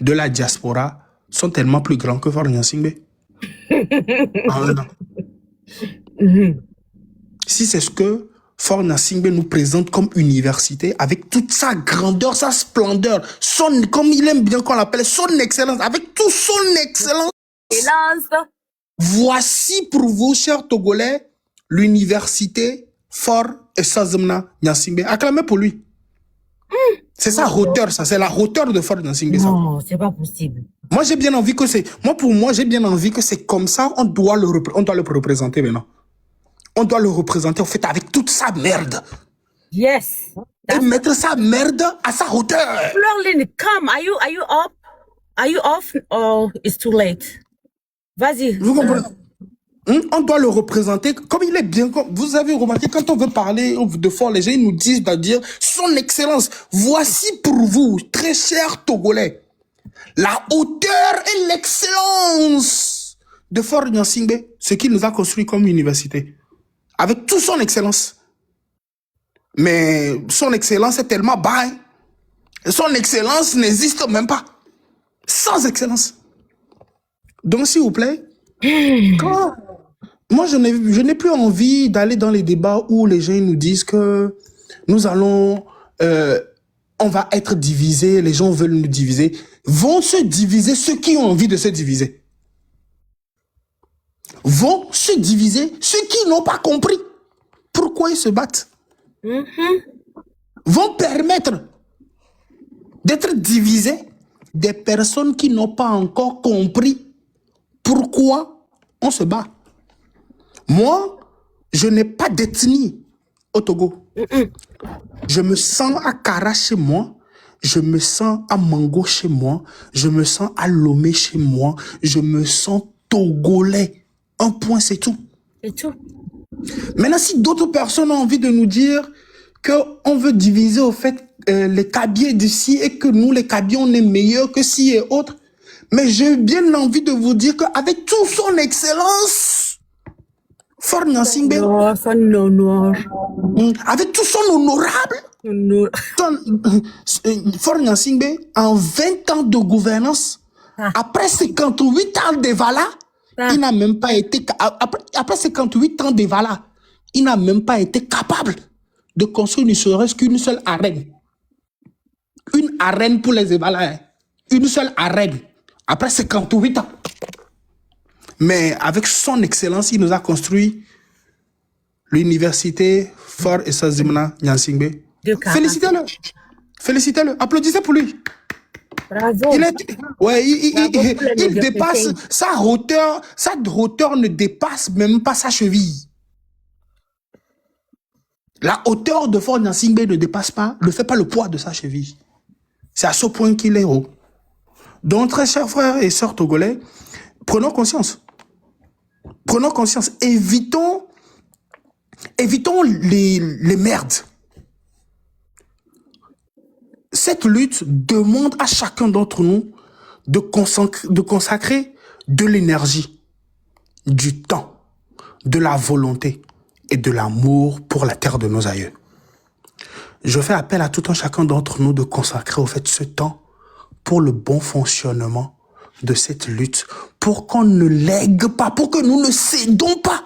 de la diaspora sont tellement plus grands que Fort Gnassingbé. En un an. Si c'est ce que Fort Gnassingbé nous présente comme université, avec toute sa grandeur, sa splendeur, comme il aime bien qu'on l'appelle, son excellence, avec tout son excellence. Voici pour vous, chers Togolais, l'université Fort et Sazemna Gnassingbé. Acclamez pour lui. C'est sa hauteur, ça. C'est la hauteur de Fort Gnassingbé. Non, c'est pas possible. Moi, j'ai bien envie que c'est... Pour moi, j'ai bien envie que c'est comme ça, on doit le représenter maintenant. On doit le représenter, en fait, avec toute sa merde. Yes. Et mettre sa merde à sa hauteur. Florline, come. Are you up? Are you off or it's too late? Vas-y. Vous comprenez? On doit le représenter comme il est bien. Vous avez remarqué, quand on veut parler de Fort, les gens nous disent de dire son excellence. Voici pour vous, très chers Togolais, la hauteur et l'excellence de Fort Gnassingbé, ce qu'il nous a construit comme université. Avec toute son excellence. Mais son excellence est tellement bas. Hein? Son excellence n'existe même pas. Sans excellence. Donc, s'il vous plaît, moi, je n'ai plus envie d'aller dans les débats où les gens nous disent que nous allons... on va être divisés, les gens veulent nous diviser. Vont se diviser ceux qui ont envie de se diviser. Vont se diviser ceux qui n'ont pas compris pourquoi ils se battent. Vont permettre d'être divisés des personnes qui n'ont pas encore compris pourquoi on se bat. Moi, je n'ai pas d'ethnie au Togo. Je me sens à Kara chez moi. Je me sens à Mango chez moi. Je me sens à Lomé chez moi. Je me sens togolais. Un point, c'est tout. C'est tout. Maintenant, si d'autres personnes ont envie de nous dire qu'on veut diviser au fait les Kabiers d'ici et que nous, les Kabiers, on est meilleurs que ci et autres, mais j'ai bien envie de vous dire qu'avec toute son excellence, Fort Gnassingbé, avec tout son honorable, Fort Gnassingbé, en 20 ans de gouvernance, après 58 ans de Vala, il n'a même pas été, après 58 ans d'Evala, il n'a même pas été capable de construire ne serait-ce qu'une seule arène. Une arène pour les Evala. Une seule arène. Après 58 ans. Mais avec son excellence, il nous a construit l'université Fort et Sazimna Nyansingbe. Félicitez-le. Félicitez-le. Applaudissez pour lui. Bravo. Il dépasse sa hauteur ne dépasse même pas sa cheville. La hauteur de Fort Nyansingbe ne fait pas le poids de sa cheville. C'est à ce point qu'il est haut. Donc, très chers frères et sœurs togolais, prenons conscience. Prenons conscience. Évitons les merdes. Cette lutte demande à chacun d'entre nous de consacrer de l'énergie, du temps, de la volonté et de l'amour pour la terre de nos aïeux. Je fais appel à tout un chacun d'entre nous de consacrer au fait ce temps pour le bon fonctionnement de cette lutte, pour qu'on ne lègue pas, pour que nous ne cédons pas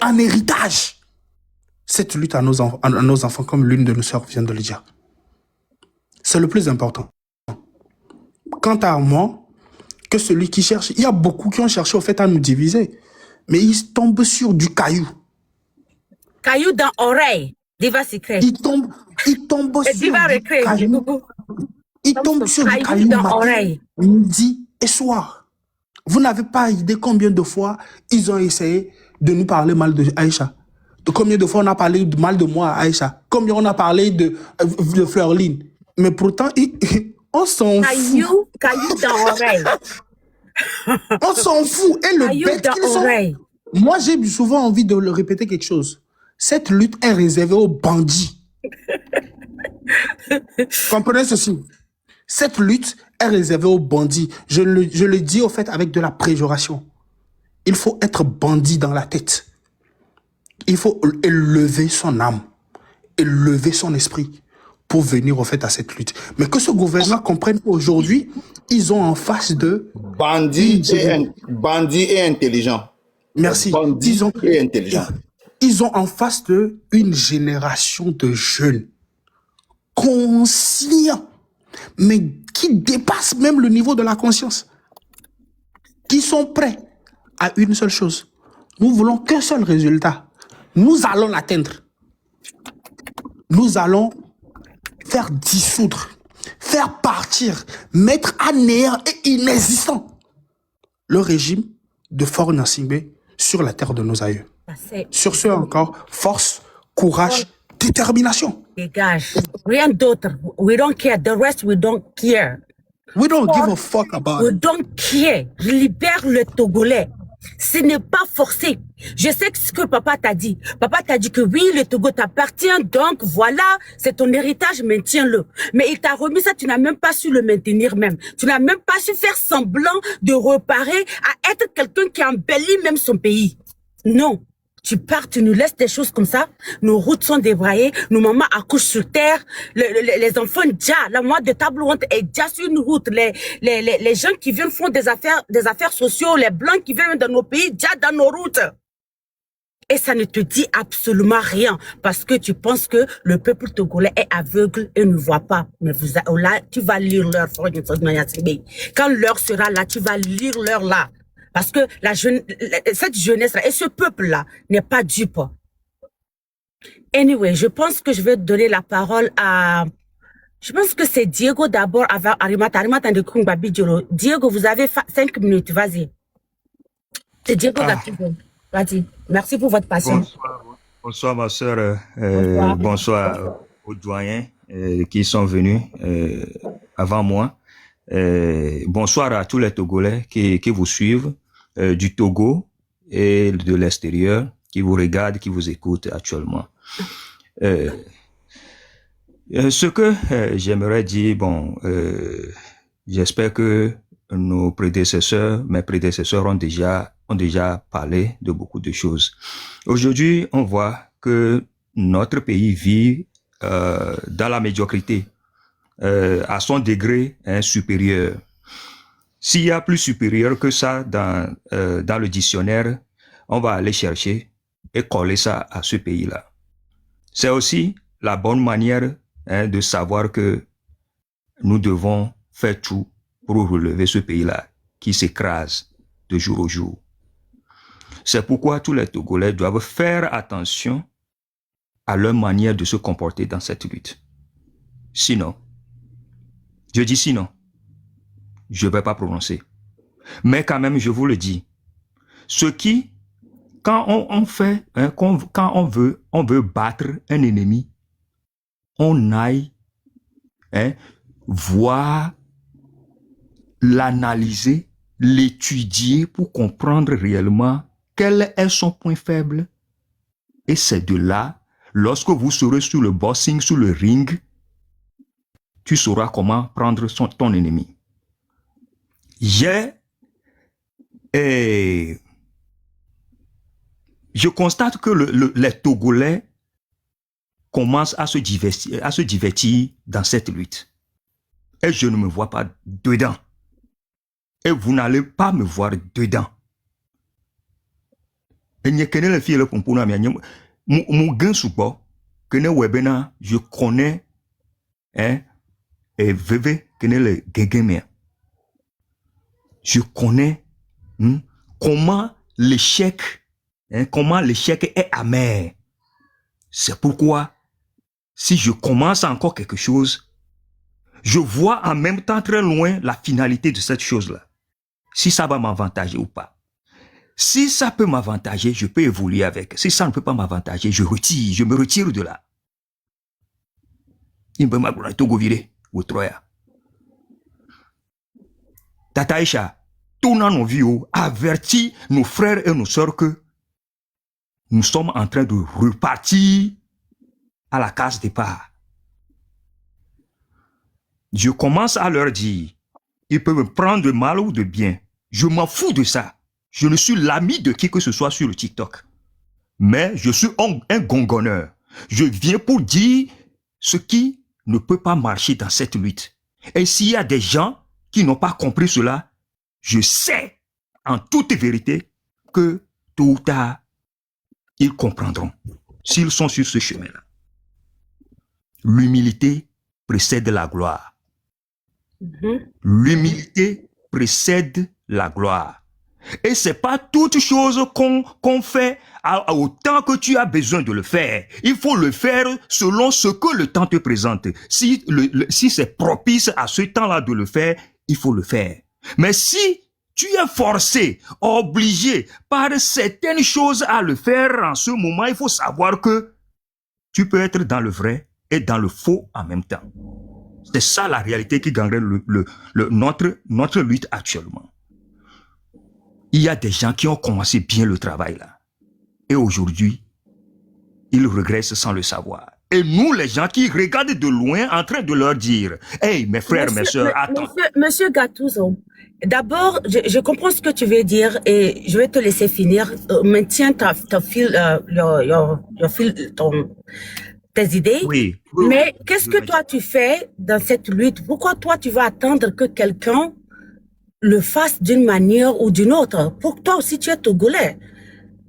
en héritage cette lutte à nos enfants, comme l'une de nos sœurs vient de le dire. C'est le plus important. Quant à moi, que celui qui cherche, il y a beaucoup qui ont cherché au fait à nous diviser, mais ils tombent sur du caillou. Caillou dans l'oreille, Diva Secret. Ils tombent sur du caillou. Ils tombent sur du caillou matin, midi et soir. Vous n'avez pas idée combien de fois ils ont essayé de nous parler mal de Aïcha. Combien de fois on a parlé mal de moi à Aïcha. Combien on a parlé de Fleurline. Mais pourtant, on s'en fout. Caillou dans l'oreille. On s'en fout. Et le caillou bête qu'ils sont. Moi, j'ai souvent envie de le répéter quelque chose. Cette lutte est réservée aux bandits. Comprenez ceci. Cette lutte est réservée aux bandits. Je le dis au fait avec de la péjoration. Il faut être bandit dans la tête. Il faut élever son âme, élever son esprit pour venir au fait à cette lutte. Mais que ce gouvernement comprenne qu'aujourd'hui, ils ont en face de... Bandits et intelligents. Merci. Bandits et intelligents. Ils ont en face de une génération de jeunes conscients, mais qui dépassent même le niveau de la conscience, qui sont prêts à une seule chose. Nous voulons qu'un seul résultat. Nous allons l'atteindre. Nous allons faire dissoudre, faire partir, mettre à néant et inexistant le régime de Fort Nyansingbe sur la terre de nos aïeux. Sur ce encore, force, courage, détermination. Dégage. Rien d'autre. We don't care. The rest, we don't care. We don't give a fuck about We it. don't care. Libère le Togolais. Ce n'est pas forcé. Je sais ce que papa t'a dit. Papa t'a dit que oui, le Togo t'appartient, donc voilà, c'est ton héritage, maintiens-le. Mais il t'a remis ça, tu n'as même pas su le maintenir même. Tu n'as même pas su faire semblant de reparer à être quelqu'un qui embellit même son pays. Non. Tu pars, tu nous laisses des choses comme ça. Nos routes sont débraillées. Nos mamans accouchent sur terre. Les enfants, déjà, la moitié de table ronde est déjà sur une route. Les gens qui viennent font des affaires sociaux. Les blancs qui viennent dans nos pays, déjà dans nos routes. Et ça ne te dit absolument rien. Parce que tu penses que le peuple togolais est aveugle et ne voit pas. Mais là, tu vas lire l'heure. Quand l'heure sera là, tu vas lire l'heure là. Parce que cette jeunesse-là et ce peuple-là n'est pas dupe. Anyway, je pense que je vais donner la parole à... Je pense que c'est Diego d'abord avant Arimata. Arimata de Kungbabi Diolo. Diego, vous avez 5 minutes, vas-y. C'est Diego d'abord. Vas-y. Merci pour votre patience. Bonsoir ma soeur. Bonsoir aux doyens qui sont venus avant moi. Bonsoir à tous les Togolais qui vous suivent. Du Togo et de l'extérieur, qui vous regardent, qui vous écoutent actuellement. Ce que j'aimerais dire, j'espère que mes prédécesseurs ont déjà parlé de beaucoup de choses. Aujourd'hui, on voit que notre pays vit dans la médiocrité, à son degré supérieur. S'il y a plus supérieur que ça dans le dictionnaire, on va aller chercher et coller ça à ce pays-là. C'est aussi la bonne manière de savoir que nous devons faire tout pour relever ce pays-là qui s'écrase de jour au jour. C'est pourquoi tous les Togolais doivent faire attention à leur manière de se comporter dans cette lutte. Sinon, je dis sinon, je ne vais pas prononcer. Mais quand même, je vous le dis, ce qui, quand on fait, hein, quand on veut battre un ennemi, on aille voir, l'analyser, l'étudier pour comprendre réellement quel est son point faible. Et c'est de là, lorsque vous serez sur le boxing, sur le ring, tu sauras comment prendre ton ennemi. Je constate que les Togolais commencent à se divertir dans cette lutte. Et je ne me vois pas dedans. Et vous n'allez pas me voir dedans. Et je connais et Veve le Gegeme. Je connais comment l'échec est amer. C'est pourquoi, si je commence encore quelque chose, je vois en même temps très loin la finalité de cette chose-là. Si ça va m'avantager ou pas. Si ça peut m'avantager, je peux évoluer avec. Si ça ne peut pas m'avantager, je me retire de là. Tata Aïcha, tournant nos vies, avertit nos frères et nos sœurs que nous sommes en train de repartir à la case départ. Je commence à leur dire, ils peuvent me prendre de mal ou de bien. Je m'en fous de ça. Je ne suis l'ami de qui que ce soit sur le TikTok. Mais je suis un gongonneur. Je viens pour dire ce qui ne peut pas marcher dans cette lutte. Et s'il y a des gens qui n'ont pas compris cela, je sais en toute vérité que tôt ou tard, ils comprendront s'ils sont sur ce chemin-là. L'humilité précède la gloire. L'humilité précède la gloire. Et c'est pas toute chose qu'on fait autant que tu as besoin de le faire. Il faut le faire selon ce que le temps te présente. Si c'est propice à ce temps-là de le faire, il faut le faire. Mais si tu es forcé, obligé par certaines choses à le faire en ce moment, il faut savoir que tu peux être dans le vrai et dans le faux en même temps. C'est ça la réalité qui gangrène notre lutte actuellement. Il y a des gens qui ont commencé bien le travail là. Et aujourd'hui, ils régressent sans le savoir. Et nous, les gens qui regardent de loin en train de leur dire « Hey, mes frères, mes sœurs, attends. » Monsieur Gattuso, d'abord, je comprends ce que tu veux dire et je vais te laisser finir. Maintiens tes idées. Oui. Mais qu'est-ce que toi tu fais dans cette lutte? Pourquoi toi tu vas attendre que quelqu'un le fasse d'une manière ou d'une autre? Pour toi aussi, tu es Togolais.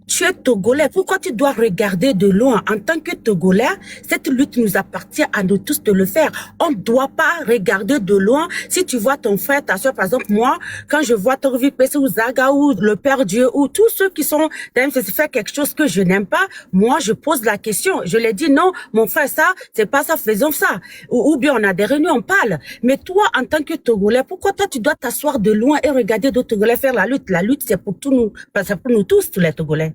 Tu es Togolais. Pourquoi tu dois regarder de loin? En tant que Togolais, cette lutte nous appartient à nous tous de le faire. On ne doit pas regarder de loin. Si tu vois ton frère, ta soeur, par exemple, moi, quand je vois Torvi Pessé ou Zaga ou le Père Dieu ou tous ceux qui sont d'ailleurs se faire quelque chose que je n'aime pas, moi, je pose la question. Je leur dis non, mon frère, ça, c'est pas ça, faisons ça. Ou bien on a des réunions, on parle. Mais toi, en tant que Togolais, pourquoi toi, tu dois t'asseoir de loin et regarder d'autres Togolais faire la lutte? La lutte, c'est pour tous nous, c'est pour nous tous les Togolais.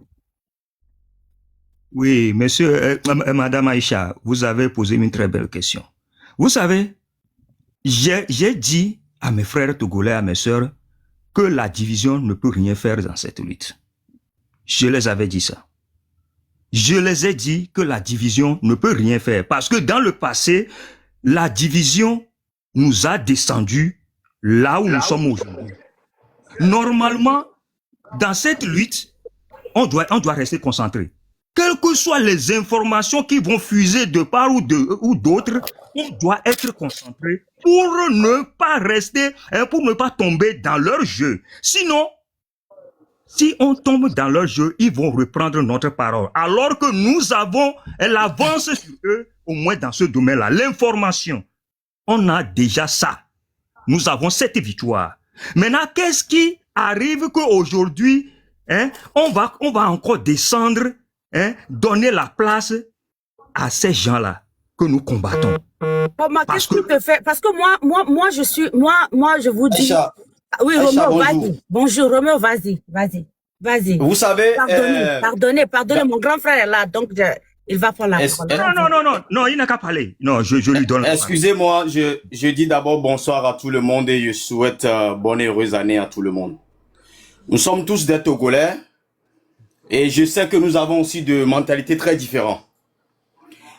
Oui, monsieur, madame Aïcha, vous avez posé une très belle question. Vous savez, j'ai dit à mes frères togolais, à mes sœurs, que la division ne peut rien faire dans cette lutte. Je les avais dit ça. Je les ai dit que la division ne peut rien faire parce que dans le passé, la division nous a descendu là où nous sommes aujourd'hui. Normalement, dans cette lutte, on doit rester concentré. Quelles que soient les informations qui vont fuser de part ou d'autre, on doit être concentré pour ne pas rester, pour ne pas tomber dans leur jeu. Sinon, si on tombe dans leur jeu, ils vont reprendre notre parole. Alors que nous avons l'avance sur eux, au moins dans ce domaine-là. L'information, on a déjà ça. Nous avons cette victoire. Maintenant, qu'est-ce qui arrive qu'aujourd'hui, hein, on va encore descendre, hein, donner la place à ces gens-là que nous combattons. Oh, parce que moi, je vous dis. Aïcha, Oui, Aïcha, Roméo, vas-y. Bonjour, Roméo, vas-y. Vous savez... Pardonnez, mon grand frère est là, donc il va prendre la parole. Non, il n'a qu'à parler. Non, je lui donne la parole. Excusez-moi, je dis d'abord bonsoir à tout le monde et je souhaite bonne et heureuse année à tout le monde. Nous sommes tous des Togolais et je sais que nous avons aussi de mentalités très différentes.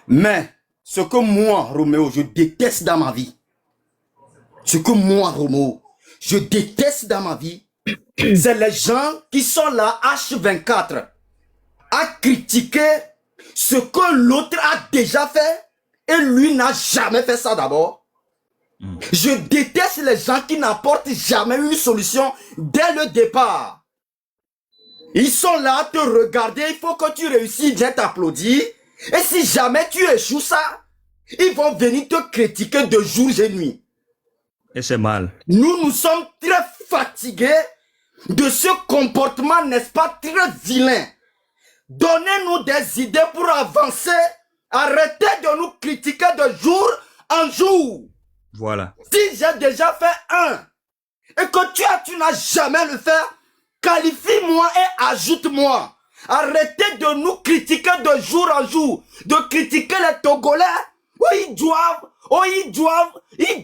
Mais ce que moi, Roméo, je déteste dans ma vie, je déteste dans ma vie, c'est les gens qui sont là H24 à critiquer ce que l'autre a déjà fait et lui n'a jamais fait ça d'abord. Je déteste les gens qui n'apportent jamais une solution dès le départ. Ils sont là à te regarder, il faut que tu réussisses, bien t'applaudir. Et si jamais tu échoues ça, ils vont venir te critiquer de jour et nuit. Et c'est mal. Nous sommes très fatigués de ce comportement, n'est-ce pas, très vilain. Donnez-nous des idées pour avancer. Arrêtez de nous critiquer de jour en jour. Voilà. Si j'ai déjà fait un et que tu n'as jamais le fait, qualifie-moi et ajoute-moi. Arrêtez de nous critiquer de jour en jour, de critiquer les Togolais. Ils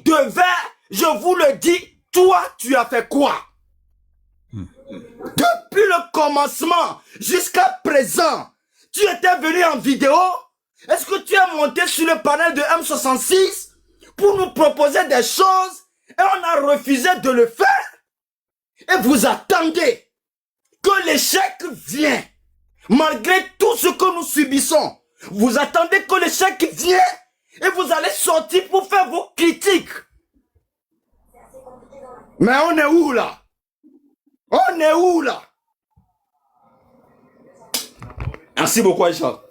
devaient, je vous le dis, toi, tu as fait quoi? Depuis le commencement jusqu'à présent, tu étais venu en vidéo? Est-ce que tu es monté sur le panel de M66 pour nous proposer des choses et on a refusé de le faire? Et vous attendez que l'échec vienne, malgré tout ce que nous subissons. Vous attendez que l'échec vienne et vous allez sortir pour faire vos critiques. Mais on est où là? On est où là? Merci beaucoup, Aïcha.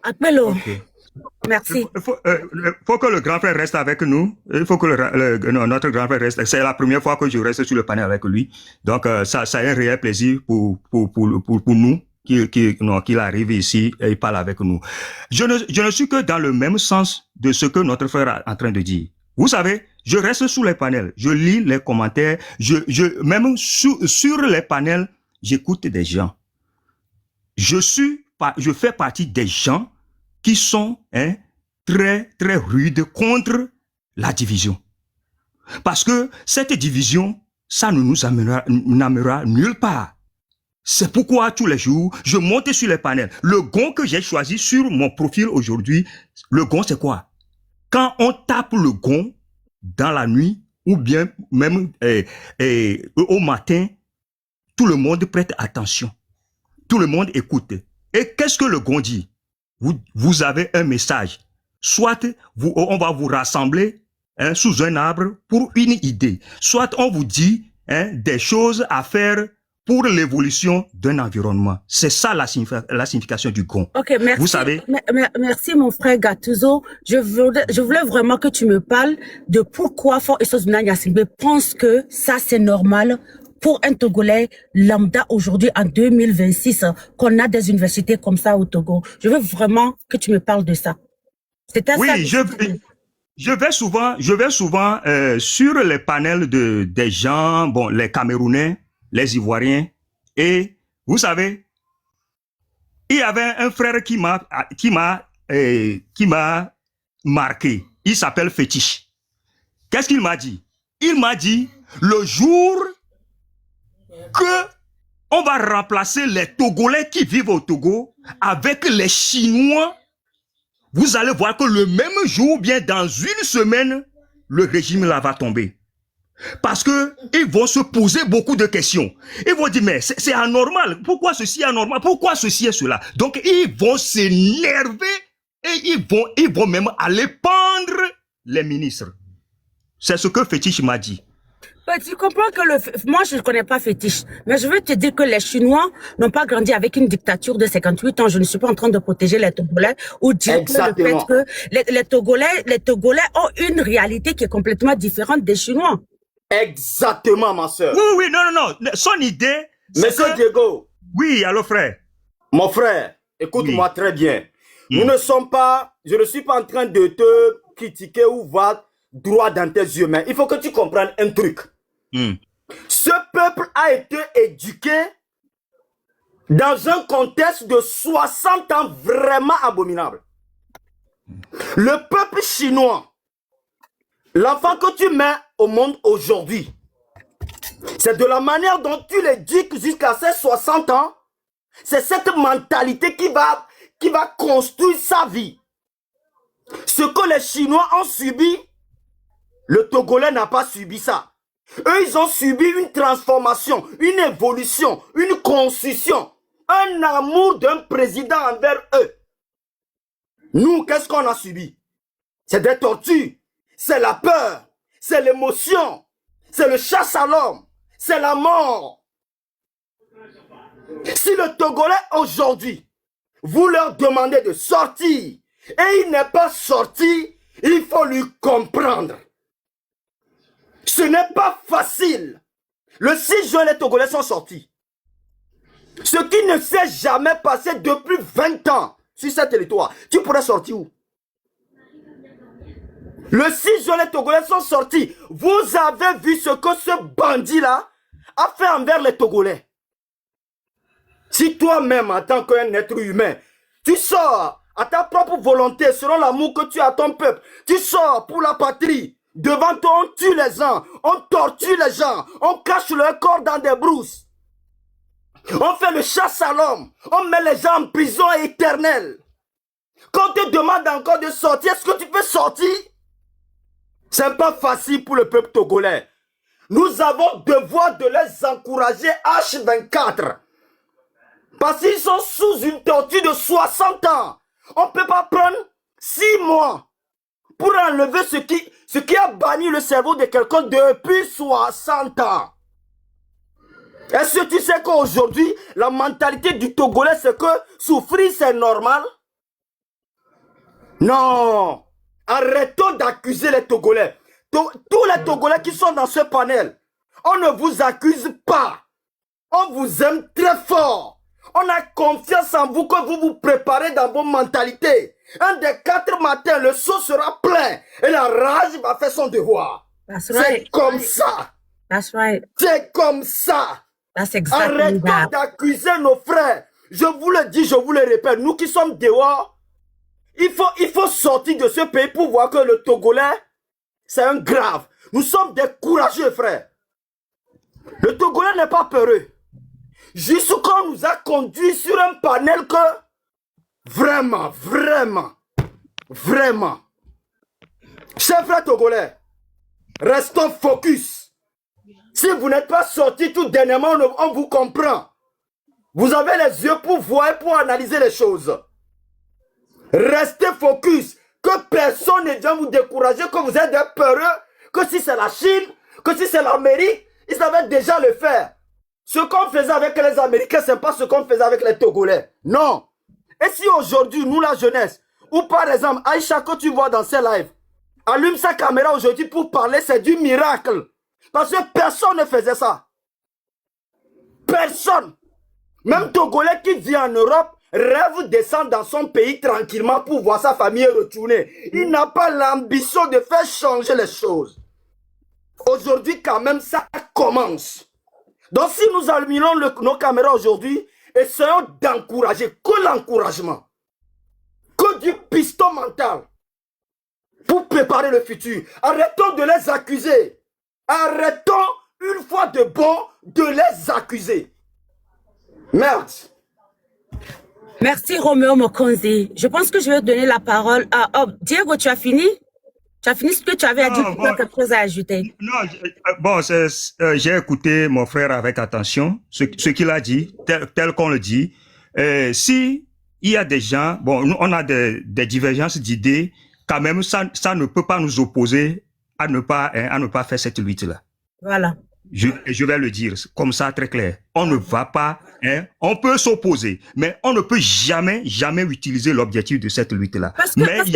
Appelle-le. Okay. Merci. Il faut que le grand frère reste avec nous. Il faut que notre grand frère reste. C'est la première fois que je reste sur le panel avec lui. Donc, ça est un réel plaisir pour nous qu'il arrive ici et il parle avec nous. Je ne suis que dans le même sens de ce que notre frère est en train de dire. Vous savez, je reste sous les panels, je lis les commentaires, même sur les panels, j'écoute des gens. Je fais partie des gens qui sont très, très rudes contre la division. Parce que cette division, ça ne nous amènera nulle part. C'est pourquoi tous les jours, je monte sur les panels. Le gong que j'ai choisi sur mon profil aujourd'hui, le gong c'est quoi? Quand on tape le gong dans la nuit ou bien même au matin, tout le monde prête attention. Tout le monde écoute. Et qu'est-ce que le gong dit? Vous avez un message. Soit on va vous rassembler sous un arbre pour une idée. Soit on vous dit des choses à faire pour l'évolution d'un environnement. C'est ça la signification du gong. Ok, merci. Vous savez? Merci mon frère Gattuso. Je voulais vraiment que tu me parles de pourquoi Fort Essos-Bina Gnassingbé pense que ça c'est normal pour un Togolais lambda aujourd'hui en 2026 qu'on a des universités comme ça au Togo. Je veux vraiment que tu me parles de ça. Oui, je vais souvent sur les panels des gens, bon, les Camerounais, les Ivoiriens, et vous savez, il y avait un frère qui m'a marqué. Il s'appelle Fétiche. Qu'est-ce qu'il m'a dit? Il m'a dit, le jour que on va remplacer les Togolais qui vivent au Togo avec les Chinois, vous allez voir que le même jour, bien dans une semaine, le régime là va tomber. Parce que ils vont se poser beaucoup de questions. Ils vont dire, mais c'est anormal. Pourquoi ceci est anormal? Pourquoi ceci est cela? Donc, ils vont s'énerver et ils vont même aller pendre les ministres. C'est ce que Fétiche m'a dit. Tu comprends que moi, je ne connais pas Fétiche, mais je veux te dire que les Chinois n'ont pas grandi avec une dictature de 58 ans. Je ne suis pas en train de protéger les Togolais ou dire que le fait que les Togolais ont une réalité qui est complètement différente des Chinois. Exactement, ma soeur. Oui, non. Son idée, Monsieur Diego. Oui, allô frère. Mon frère, écoute-moi très bien. Nous ne sommes pas, je ne suis pas en train de te critiquer ou voir droit dans tes yeux, mais il faut que tu comprennes un truc. Ce peuple a été éduqué dans un contexte de 60 ans vraiment abominable. Le peuple chinois, l'enfant que tu mets au monde aujourd'hui, c'est de la manière dont tu l'éduques jusqu'à ses 60 ans, c'est cette mentalité qui va construire sa vie. Ce que les Chinois ont subi, le Togolais n'a pas subi ça. Eux, ils ont subi une transformation, une évolution, une construction, un amour d'un président envers eux. Nous, qu'est-ce qu'on a subi? C'est des tortures, c'est la peur, c'est l'émotion, c'est le chasse à l'homme, c'est la mort. Si le Togolais aujourd'hui, vous leur demandez de sortir, et il n'est pas sorti, il faut lui comprendre. Ce n'est pas facile. Le 6 juin, les Togolais sont sortis. Ce qui ne s'est jamais passé depuis 20 ans sur ce territoire. Tu pourrais sortir où? Le 6 juin, les Togolais sont sortis. Vous avez vu ce que ce bandit-là a fait envers les Togolais. Si toi-même, en tant qu'un être humain, tu sors à ta propre volonté, selon l'amour que tu as à ton peuple, tu sors pour la patrie, devant toi, on tue les gens, on torture les gens, on cache leur corps dans des brousses. On fait le chasse à l'homme, on met les gens en prison éternelle. Quand on te demande encore de sortir, est-ce que tu peux sortir? C'est pas facile pour le peuple togolais. Nous avons devoir de les encourager H24. Parce qu'ils sont sous une torture de 60 ans. On ne peut pas prendre 6 mois pour enlever ce qui a banni le cerveau de quelqu'un depuis 60 ans. Est-ce que tu sais qu'aujourd'hui, la mentalité du Togolais, c'est que souffrir, c'est normal? Non. Arrêtons d'accuser les Togolais. Tous les Togolais qui sont dans ce panel, on ne vous accuse pas. On vous aime très fort. On a confiance en vous que vous vous préparez dans vos mentalités. Un des 4 matins, le seau sera plein et la rage va faire son devoir. C'est comme ça. That's right. C'est comme ça. That's exactly Arrêtons d'accuser nos frères. Je vous le dis, je vous le répète, nous qui sommes dehors, il faut sortir de ce pays pour voir que le Togolais, c'est un grave. Nous sommes des courageux frères. Le Togolais n'est pas peureux. Juste qu'on nous a conduits sur un panel que, vraiment, chers frères Togolais, restons focus. Si vous n'êtes pas sortis tout dernièrement, on vous comprend. Vous avez les yeux pour voir et pour analyser les choses. Restez focus. Que personne ne vienne vous décourager, que vous êtes des peureux, que si c'est la Chine, que si c'est l'Amérique, ils savaient déjà le faire. Ce qu'on faisait avec les Américains, ce n'est pas ce qu'on faisait avec les Togolais. Non. Et si aujourd'hui, nous, la jeunesse, ou par exemple, Aïcha, que tu vois dans ses lives, allume sa caméra aujourd'hui pour parler, c'est du miracle. Parce que personne ne faisait ça. Personne. Même Togolais qui vit en Europe, rêve de descendre dans son pays tranquillement pour voir sa famille retourner. Il n'a pas l'ambition de faire changer les choses. Aujourd'hui, quand même, ça commence. Donc, si nous allumons nos caméras aujourd'hui, essayons d'encourager, que l'encouragement, que du piston mental pour préparer le futur. Arrêtons de les accuser. Arrêtons, une fois de bon, de les accuser. Merde. Merci Roméo Mokonzi. Je pense que je vais donner la parole à... Oh, Diego, tu as fini? Tu as fini ce que tu avais à dire, tu as quelque chose à ajouter? Non, j'ai écouté mon frère avec attention, ce qu'il a dit, tel qu'on le dit. Si il y a des gens, bon, on a des divergences d'idées, quand même, ça ne peut pas nous opposer à ne pas faire cette lutte-là. Voilà. je vais le dire comme ça très clair. On ne va pas, on peut s'opposer, mais on ne peut jamais utiliser l'objectif de cette lutte-là. Parce que si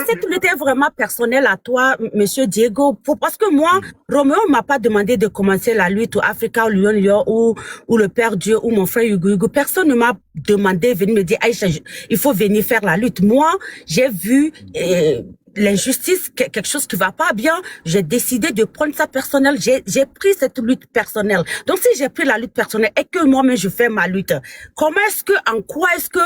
cette lutte est vraiment personnelle à toi, Monsieur Diego, parce que moi, Roméo m'a pas demandé de commencer la lutte au Africa Lion ou le Père Dieu ou mon frère Hugo. Personne ne m'a demandé de venir me dire, Aïcha, il faut venir faire la lutte. Moi, j'ai vu l'injustice, quelque chose qui va pas bien, j'ai décidé de prendre ça personnel. J'ai pris cette lutte personnelle. Donc, si j'ai pris la lutte personnelle et que moi-même je fais ma lutte, en quoi est-ce que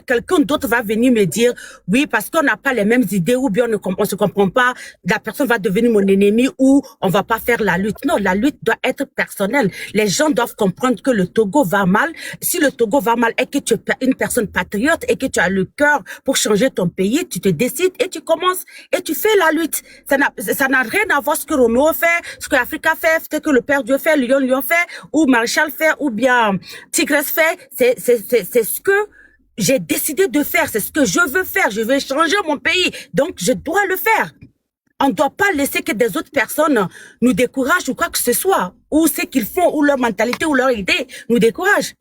quelqu'un d'autre va venir me dire, oui, parce qu'on n'a pas les mêmes idées ou bien on se comprend pas, la personne va devenir mon ennemi ou on va pas faire la lutte. Non, la lutte doit être personnelle. Les gens doivent comprendre que le Togo va mal. Si le Togo va mal et que tu es une personne patriote et que tu as le cœur pour changer ton pays, tu te décides et tu commences et tu fais la lutte. Ça n'a rien à voir ce que Roméo fait, ce que Africa fait, ce que le Père Dieu fait, Lion fait, ou Maréchal fait, ou bien Tigresse fait. C'est ce que j'ai décidé de faire, c'est ce que je veux faire. Je veux changer mon pays, donc je dois le faire. On ne doit pas laisser que des autres personnes nous découragent ou quoi que ce soit, ou ce qu'ils font, ou leur mentalité, ou leur idée nous découragent.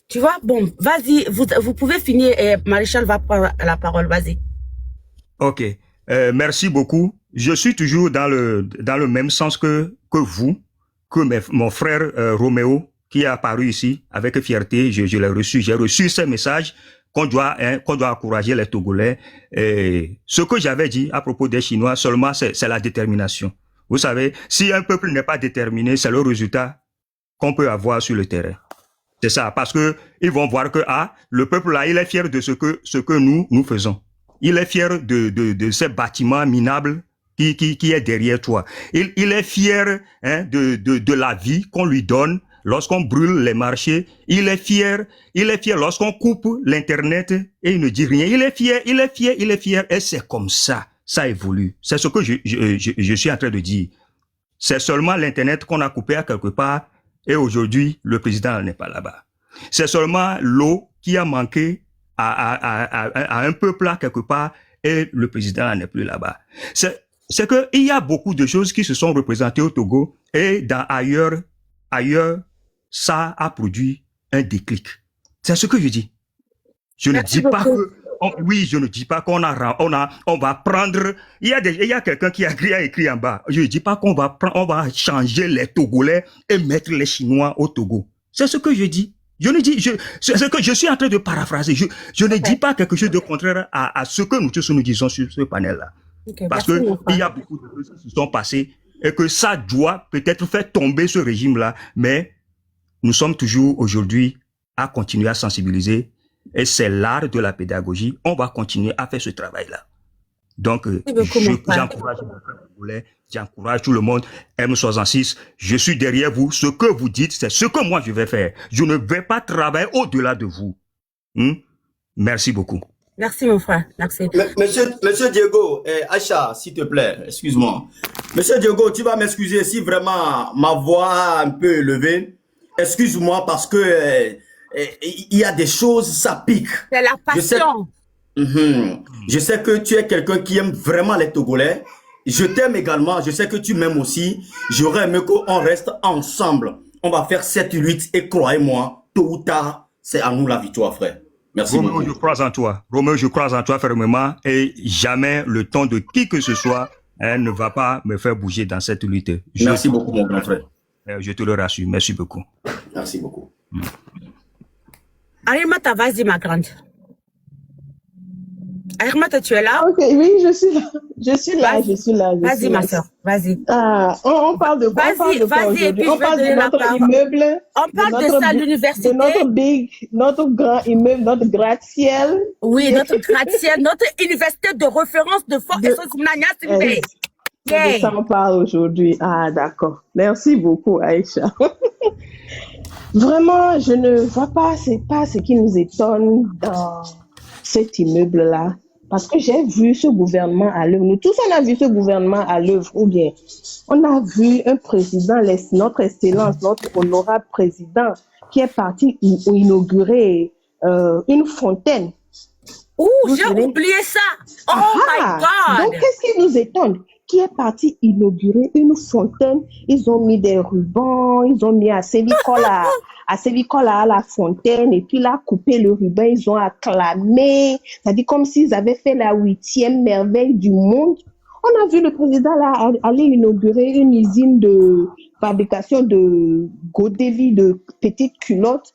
Tu vois, bon, vas-y, vous pouvez finir et Maréchal va prendre la parole, vas-y. Ok, merci beaucoup. Je suis toujours dans le même sens que vous, que mon frère Roméo, qui est apparu ici avec fierté. Je l'ai reçu, j'ai reçu ces messages qu'on doit encourager les Togolais. Et ce que j'avais dit à propos des Chinois seulement, c'est la détermination. Vous savez, si un peuple n'est pas déterminé, c'est le résultat qu'on peut avoir sur le terrain. C'est ça, parce que ils vont voir que le peuple là, il est fier de ce que nous faisons. Il est fier de ces bâtiments minables qui est derrière toi. Il est fier de la vie qu'on lui donne lorsqu'on brûle les marchés. Il est fier lorsqu'on coupe l'internet et il ne dit rien. Il est fier et c'est comme ça. Ça évolue. C'est ce que je suis en train de dire. C'est seulement l'internet qu'on a coupé à quelque part et aujourd'hui le président n'est pas là-bas. C'est seulement l'eau qui a manqué à un peuple là quelque part et le président n'est plus là-bas. C'est que il y a beaucoup de choses qui se sont représentées au Togo et ailleurs ça a produit un déclic. C'est ce que je dis. Je ne dis pas que je ne dis pas qu'on va prendre. Il y a quelqu'un qui a écrit en bas. Je ne dis pas qu'on va changer les Togolais et mettre les Chinois au Togo. C'est ce que je dis. C'est ce que je suis en train de paraphraser. Je ne dis pas quelque chose de contraire à ce que nous tous nous disons sur ce panel-là. Parce que il y a beaucoup de choses qui se sont passées et que ça doit peut-être faire tomber ce régime-là. Mais nous sommes toujours aujourd'hui à continuer à sensibiliser et c'est l'art de la pédagogie. On va continuer à faire ce travail-là. Donc, j'encourage mon frère congolais, j'encourage tout le monde, M66, je suis derrière vous. Ce que vous dites, c'est ce que moi je vais faire. Je ne vais pas travailler au-delà de vous. Merci beaucoup. Merci mon frère, merci. Monsieur Diego, Aïcha, s'il te plaît, excuse-moi. Monsieur Diego, tu vas m'excuser si vraiment ma voix a un peu élevée. Excuse-moi parce que il y a des choses, ça pique. C'est la passion. Je sais que tu es quelqu'un qui aime vraiment les Togolais. Je t'aime également. Je sais que tu m'aimes aussi. J'aurais aimé qu'on reste ensemble. On va faire cette lutte et croyez-moi, tôt ou tard, c'est à nous la victoire, frère. Merci beaucoup. Roméo, je crois en toi. Roméo, je crois en toi fermement et jamais le temps de qui que ce soit ne va pas me faire bouger dans cette lutte. Merci beaucoup, mon grand frère. Je te le rassure. Merci beaucoup. Merci beaucoup. Arimata, vas-y, ma grande. Arimata, tu es là? Ok, oui, je suis là. Vas-y, ma soeur, vas-y. On parle de quoi? Vas-y, et puis on parle de notre immeuble. On parle de ça à l'université. De notre grand immeuble, notre gratte-ciel. Oui, notre gratte-ciel, notre université de référence de Fort Essos-Mnania, s'il vous plaît. De ça on parle aujourd'hui. Ah, d'accord. Merci beaucoup, Aïcha. Vraiment, je ne vois pas, c'est pas ce qui nous étonne dans cet immeuble-là. Parce que j'ai vu ce gouvernement à l'œuvre. Nous tous, on a vu ce gouvernement à l'œuvre. Ou bien, on a vu un président, notre excellence, notre honorable président, qui est parti inaugurer une fontaine. Ouh, j'ai oublié ça. Oh my God. Donc, qu'est-ce qui nous étonne? qui est parti inaugurer une fontaine. Ils ont mis des rubans, ils ont mis à Sévicola à la fontaine, et puis là, coupé le ruban, ils ont acclamé. C'est-à-dire comme s'ils avaient fait la 8e merveille du monde. On a vu le président là aller inaugurer une usine de fabrication de godévi, de petites culottes.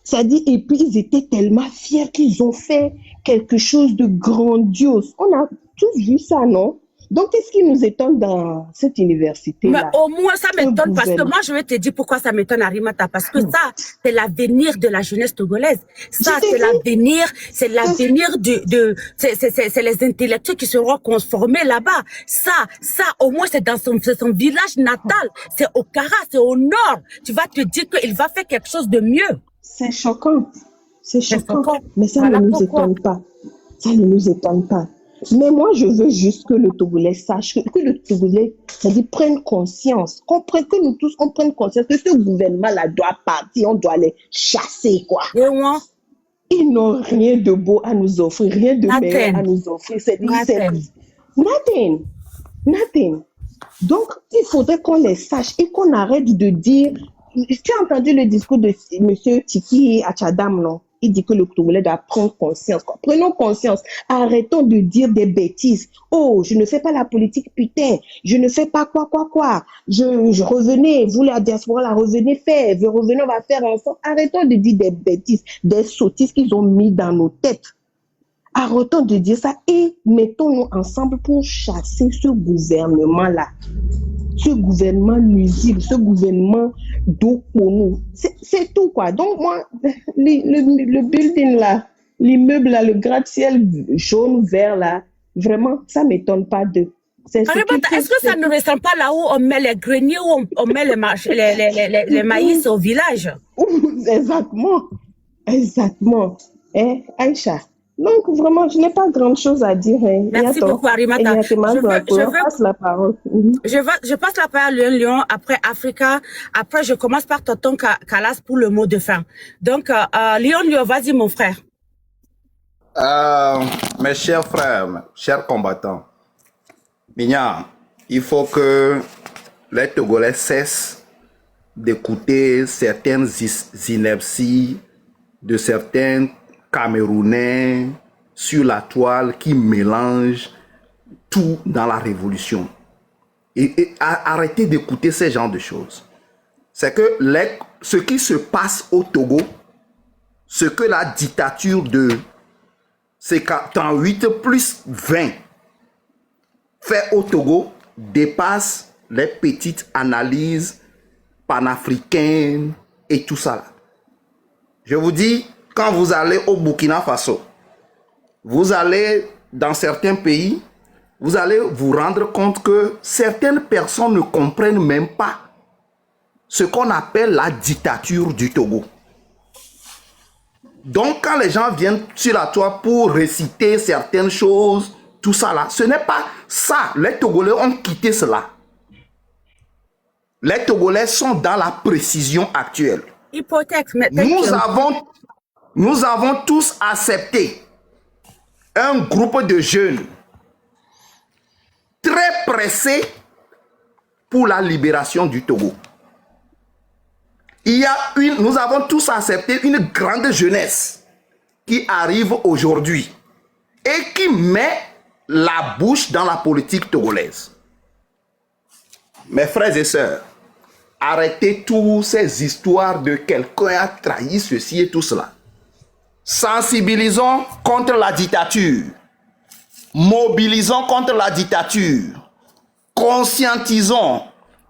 C'est-à-dire, et puis ils étaient tellement fiers qu'ils ont fait quelque chose de grandiose. On a tous vu ça, non? Donc, qu'est-ce qui nous étonne dans cette université-là? Mais au moins, ça m'étonne parce que moi, je vais te dire pourquoi ça m'étonne, Arimata, parce que ça, c'est l'avenir de la jeunesse togolaise. Ça, c'est l'avenir c'est les intellectuels qui seront transformés là-bas. Ça, au moins, c'est dans son village natal. C'est au Kara, c'est au nord. Tu vas te dire qu'il va faire quelque chose de mieux. C'est choquant. C'est choquant. Mais ça ne nous étonne pas. Ça ne nous étonne pas. Mais moi, je veux juste que le Togolais sache, que le Togolais, c'est-à-dire prenne conscience, que nous tous, on prenne conscience que ce gouvernement-là doit partir, on doit les chasser, quoi. Ils n'ont rien de beau à nous offrir, rien de meilleur à nous offrir. C'est nothing. Donc, il faudrait qu'on les sache et qu'on arrête de dire... Tu as entendu le discours de M. Tiki Achadam, non? Il dit que le Togolais doit prendre conscience. Prenons conscience. Arrêtons de dire des bêtises. Oh, je ne fais pas la politique, putain. Je ne fais pas quoi. Je revenais, vous la diaspora, la revenez faire. Revenez, on va faire ensemble. Arrêtons de dire des bêtises, des sottises qu'ils ont mis dans nos têtes. Arrêtons de dire ça et mettons-nous ensemble pour chasser ce gouvernement-là. Ce gouvernement nuisible, ce gouvernement d'eau pour nous. C'est tout, quoi. Donc, moi, le building là, l'immeuble là, le gratte-ciel jaune, vert là, vraiment, ça ne m'étonne pas d'eux. Est-ce que ça ne ressemble pas là où on met les greniers, où on met les maïs au village? Exactement. Aïcha. Donc, vraiment, je n'ai pas grand chose à dire. Merci beaucoup, Arimata. Je passe la parole. Je passe la parole à Lyon, après Africa. Après, je commence par Tonton Kalas pour le mot de fin. Donc, Lyon, vas-y, mon frère. Mes chers frères, chers combattants, Mignan, il faut que les Togolais cessent d'écouter certaines inerties de certains Camerounais sur la toile qui mélangent tout dans la révolution. Et arrêtez d'écouter ces genres de choses. C'est que ce qui se passe au Togo, ce que la dictature de 58 plus 20 fait au Togo dépasse les petites analyses panafricaines et tout ça là. Je vous dis, quand vous allez au Burkina Faso, vous allez dans certains pays, vous allez vous rendre compte que certaines personnes ne comprennent même pas ce qu'on appelle la dictature du Togo. Donc, quand les gens viennent sur la toile pour réciter certaines choses, tout ça là, ce n'est pas ça. Les Togolais ont quitté cela. Les Togolais sont dans la précision actuelle. Nous avons tous accepté un groupe de jeunes très pressés pour la libération du Togo. Nous avons tous accepté une grande jeunesse qui arrive aujourd'hui et qui met la bouche dans la politique togolaise. Mes frères et sœurs, arrêtez toutes ces histoires de quelqu'un a trahi ceci et tout cela. Sensibilisons contre la dictature. Mobilisons contre la dictature. Conscientisons.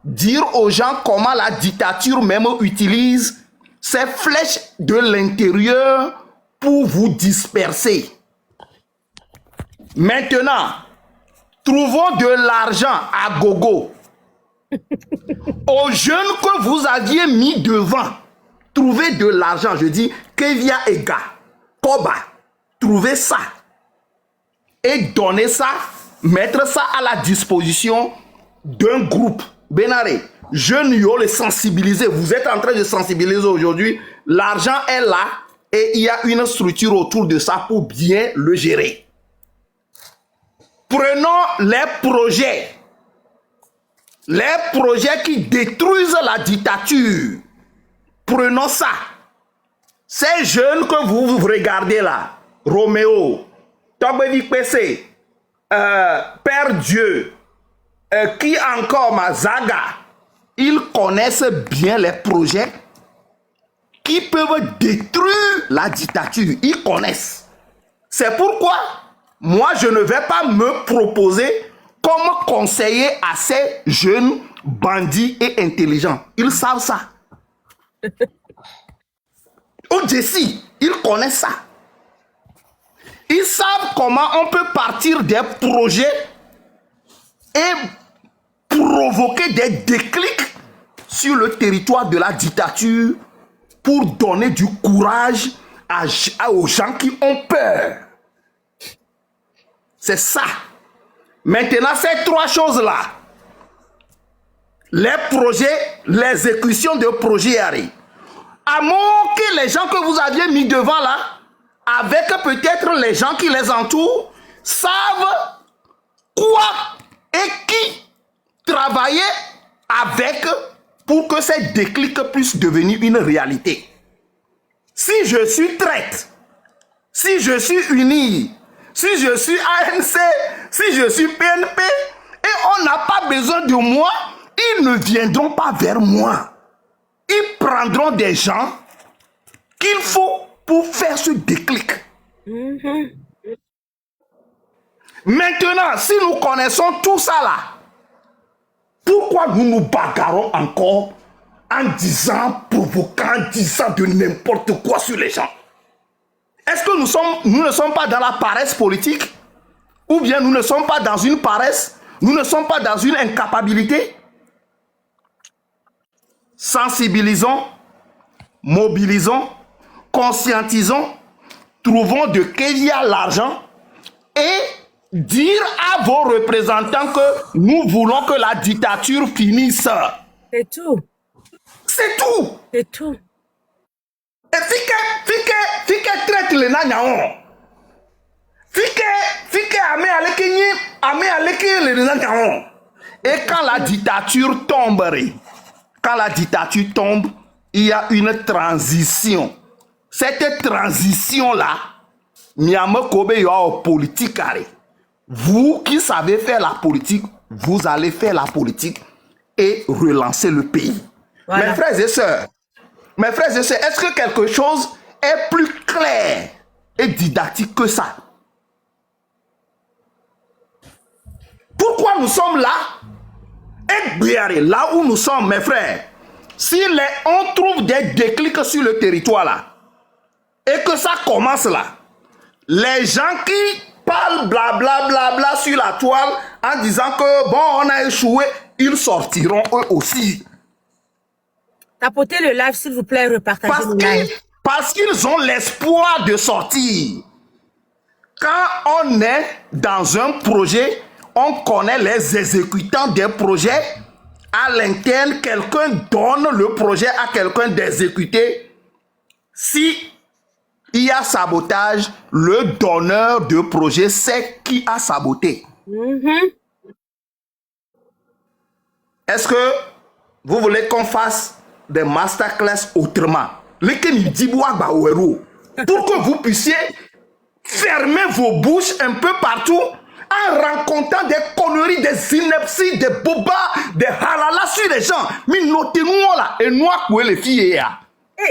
Dire aux gens comment la dictature même utilise ces flèches de l'intérieur pour vous disperser. Maintenant, trouvons de l'argent à gogo. Aux jeunes que vous aviez mis devant, trouvez de l'argent. Je dis, Kevia Ega, Koba, trouvez ça. Et donnez ça, mettre ça à la disposition d'un groupe. Benaré, jeunes, yo les sensibiliser. Vous êtes en train de sensibiliser aujourd'hui. L'argent est là et il y a une structure autour de ça pour bien le gérer. Prenons les projets Les projets qui détruisent la dictature. Prenons ça. Ces jeunes que vous regardez là, Roméo, Togbevi PC, Père Dieu, qui encore Mazaga, ils connaissent bien les projets qui peuvent détruire la dictature. Ils connaissent. C'est pourquoi moi je ne vais pas me proposer comme conseiller à ces jeunes bandits et intelligents. Ils savent ça. Au Jessie, ils connaissent ça. Ils savent comment on peut partir des projets et provoquer des déclics sur le territoire de la dictature pour donner du courage aux gens qui ont peur. C'est ça. Maintenant, ces trois choses-là, les projets, l'exécution de projets arrivent. À moins que les gens que vous aviez mis devant là, avec peut-être les gens qui les entourent, savent quoi et qui travailler avec pour que ces déclics puissent devenir une réalité. Si je suis traite, si je suis uni, si je suis ANC, si je suis PNP, et on n'a pas besoin de moi, ils ne viendront pas vers moi. Ils prendront des gens qu'il faut pour faire ce déclic. Maintenant, si nous connaissons tout ça là, pourquoi nous nous bagarrons encore en disant, provoquant, en disant de n'importe quoi sur les gens? Est-ce que nous ne sommes pas dans la paresse politique? Ou bien nous ne sommes pas dans une paresse? Nous ne sommes pas dans une incapacité? Sensibilisons, mobilisons, conscientisons, trouvons de qui il y a l'argent et dire à vos représentants que nous voulons que la dictature finisse. C'est tout. C'est tout. C'est tout. Et fike traite le nanyao. Fike ame aleki le nanyao. Et quand la dictature tomberait, il y a une transition. Cette transition-là, Miame Kobe yo politique. Vous qui savez faire la politique, vous allez faire la politique et relancer le pays. Voilà. Mes frères et sœurs, est-ce que quelque chose est plus clair et didactique que ça? Pourquoi nous sommes là? Et là où nous sommes, mes frères, si on trouve des déclics sur le territoire là, et que ça commence là, les gens qui parlent blablabla sur la toile en disant que bon, on a échoué, ils sortiront eux aussi. Tapotez le live, s'il vous plaît, repartagez le live. Parce qu'ils ont l'espoir de sortir. Quand on est dans un projet, on connaît les exécutants des projets. À l'interne, quelqu'un donne le projet à quelqu'un d'exécuter. Si il y a sabotage, le donneur de projet sait qui a saboté. Est-ce que vous voulez qu'on fasse des masterclass autrement? Pour que vous puissiez fermer vos bouches un peu partout en rencontrant des conneries, des inepties, des bobas, des halala sur les gens. Mais notez-nous là, et nous, les filles.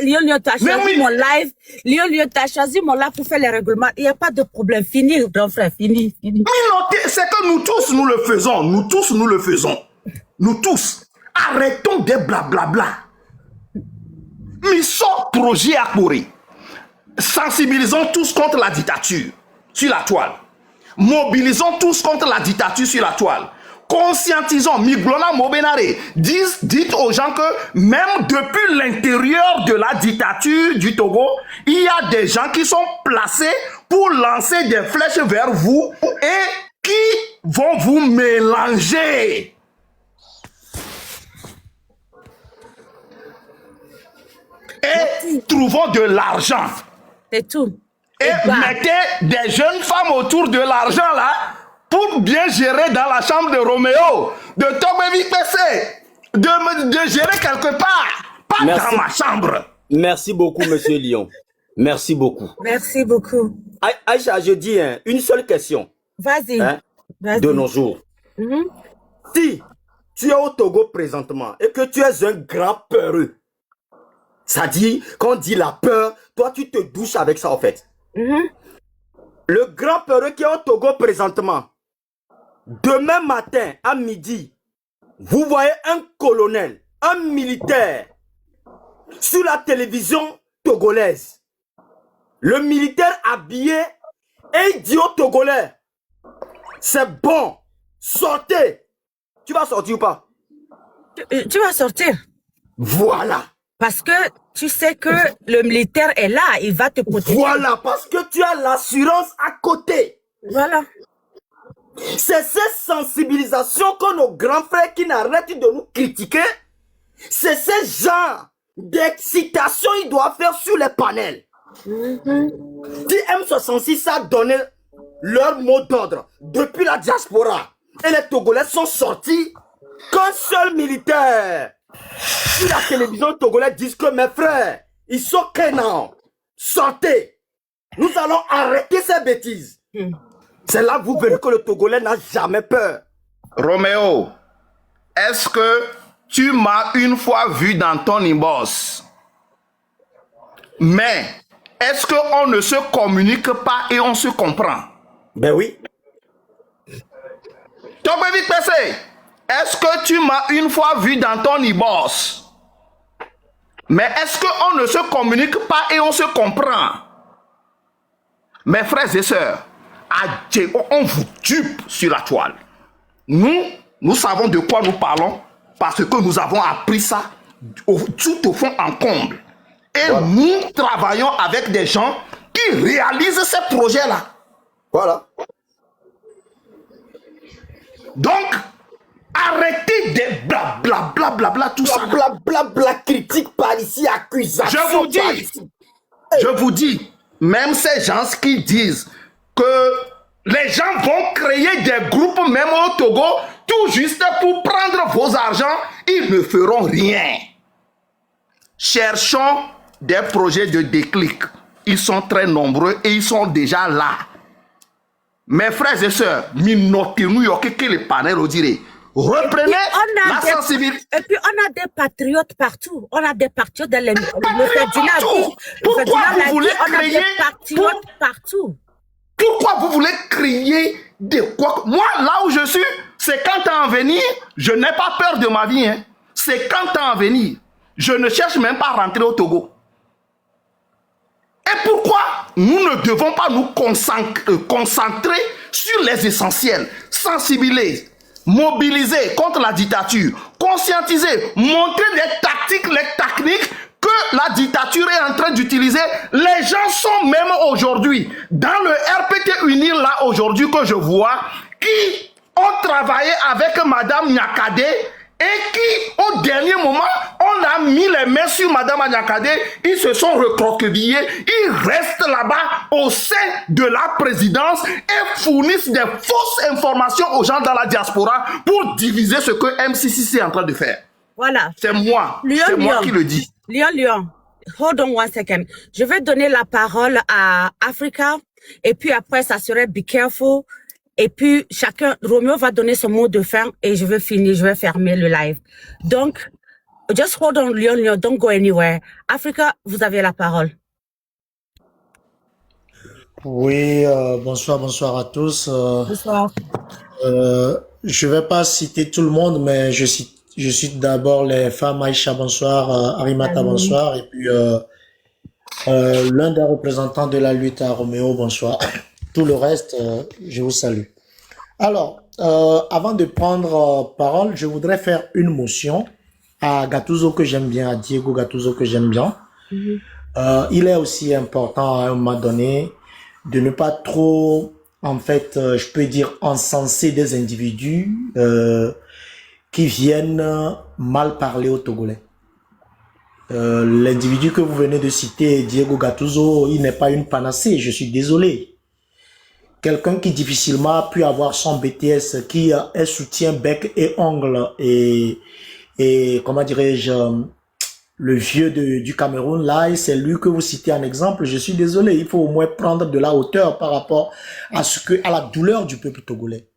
Léon, tu as choisi mon live. Léon, tu as choisi mon live pour faire les règlements. Il n'y a pas de problème. Fini, grand frère, fini. Mais notez, c'est que nous tous, nous le faisons. Nous tous, nous le faisons. Nous tous. Arrêtons des blablabla. Mission projet à courir. Sensibilisons tous contre la dictature sur la toile. Mobilisons tous contre la dictature sur la toile. Conscientisons, Miglona Mobenare, dites aux gens que même depuis l'intérieur de la dictature du Togo, il y a des gens qui sont placés pour lancer des flèches vers vous et qui vont vous mélanger. Et trouvons de l'argent. C'est tout. Et mettez des jeunes femmes autour de l'argent là pour bien gérer dans la chambre de Roméo, de Togbevi PC, de gérer quelque part, pas dans ma chambre. Merci beaucoup, monsieur Lyon. Merci beaucoup. Merci beaucoup. Aïcha, je dis une seule question. Vas-y. De nos jours. Si tu es au Togo présentement et que tu es un grand peureux, ça dit, quand on dit la peur, toi tu te douches avec ça en fait. Le grand peureux qui est au Togo présentement, demain matin à midi, vous voyez un colonel, un militaire sur la télévision togolaise. Le militaire habillé et il dit au Togolais, c'est bon, sortez. Tu vas sortir ou pas? Tu vas sortir. Voilà. Parce que tu sais que le militaire est là, il va te protéger. Voilà, parce que tu as l'assurance à côté. Voilà. C'est cette sensibilisation que nos grands frères qui n'arrêtent de nous critiquer, c'est ce genre d'excitation qu'ils doivent faire sur les panels. Si M66 a donné leur mot d'ordre depuis la diaspora et les Togolais sont sortis, qu'un seul militaire sur la télévision togolaise dise que mes frères, ils sont canons, sortez, nous allons arrêter ces bêtises. C'est là que vous verrez que le Togolais n'a jamais peur. Roméo, est-ce que tu m'as une fois vu dans ton inbox? Mais est-ce qu'on ne se communique pas et on se comprend? Ben oui. Togbevi PC, est-ce que tu m'as une fois vu dans ton inbox? Mais est-ce qu'on ne se communique pas et on se comprend? Mes frères et sœurs, on vous dupe sur la toile. Nous savons de quoi nous parlons parce que nous avons appris ça tout au fond en comble. Et voilà. Nous travaillons avec des gens qui réalisent ces projets-là. Voilà. Donc, arrêtez des blablabla, tout ça. Blablabla, critique par ici, accusation. Je vous dis, même ces gens qui disent que les gens vont créer des groupes même au Togo, tout juste pour prendre vos argents, ils ne feront rien. Cherchons des projets de déclic. Ils sont très nombreux et ils sont déjà là. Mes frères et sœurs, les panels au dire. Reprenez la sensibilité. Et puis on a des patriotes partout. On a des patriotes dans les... Pourquoi vous voulez créer... des patriotes partout. Pourquoi vous voulez créer de quoi? Moi, là où je suis, c'est quand à en venir, je n'ai pas peur de ma vie. Hein. C'est quand à en venir. Je ne cherche même pas à rentrer au Togo. Et pourquoi nous ne devons pas nous concentrer sur les essentiels, sensibiliser, mobiliser contre la dictature, conscientiser, montrer les tactiques, les techniques que la dictature est en train d'utiliser. Les gens sont même aujourd'hui, dans le RPT Unir là aujourd'hui que je vois, qui ont travaillé avec Madame Nyakade et qui, au dernier moment, on a mis les mains sur Madame Nyakade, ils se sont recroquevillés, ils restent là-bas au sein de la présidence et fournissent des fausses informations aux gens dans la diaspora pour diviser ce que M66 est en train de faire. Voilà. C'est moi qui le dis. Lyon, hold on one second. Je vais donner la parole à Africa et puis après ça serait Be Careful. Et puis, Roméo va donner son mot de fin et je vais finir, je vais fermer le live. Donc, just hold on, Lyon, don't go anywhere. Africa, vous avez la parole. Oui, bonsoir à tous. Bonsoir. Je vais pas citer tout le monde, mais je cite d'abord les femmes. Aïcha, bonsoir. Arimata, bonsoir. Et puis, l'un des représentants de la lutte à Roméo, bonsoir. Tout le reste, je vous salue. Alors, avant de prendre parole, je voudrais faire une motion à Gattuso que j'aime bien, à Diego Gattuso que j'aime bien. Il est aussi important à un moment donné de ne pas trop, en fait, je peux dire, encenser des individus qui viennent mal parler aux Togolais. L'individu que vous venez de citer, Diego Gattuso, il n'est pas une panacée, je suis désolé. quelqu'un qui difficilement a pu avoir son BTS, qui est soutien bec et ongle et comment dirais-je, le vieux du Cameroun, là, et c'est lui que vous citez en exemple. Je suis désolé, il faut au moins prendre de la hauteur par rapport à la douleur du peuple togolais.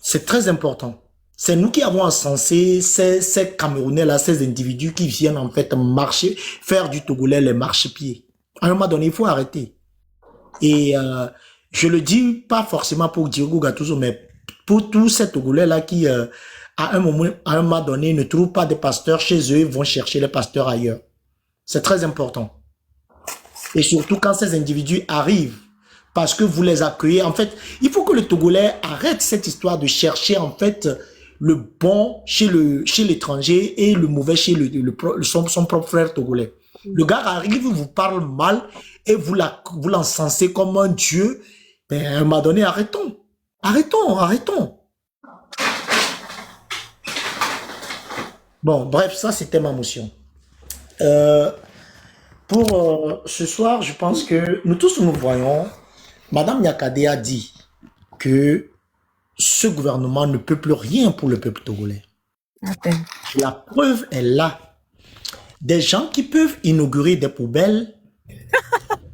C'est très important. C'est nous qui avons encensé ces Camerounais-là, ces individus qui viennent en fait marcher, faire du Togolais les marchepieds. À un moment donné, il faut arrêter. Et je le dis pas forcément pour Diogo Gattuso, mais pour tous ces Togolais-là qui, à un moment donné, ne trouvent pas de pasteurs chez eux, ils vont chercher les pasteurs ailleurs. C'est très important. Et surtout quand ces individus arrivent, parce que vous les accueillez. En fait, il faut que le Togolais arrête cette histoire de chercher en fait le bon chez l'étranger et le mauvais chez son propre frère togolais. Le gars arrive, vous parle mal et vous l'encensez comme un dieu. Mais à un moment donné, arrêtons. Arrêtons. Bon, bref, ça c'était ma motion. Pour ce soir, je pense que nous tous nous voyons. Madame Yakade a dit que ce gouvernement ne peut plus rien pour le peuple togolais. La preuve est là. Des gens qui peuvent inaugurer des poubelles,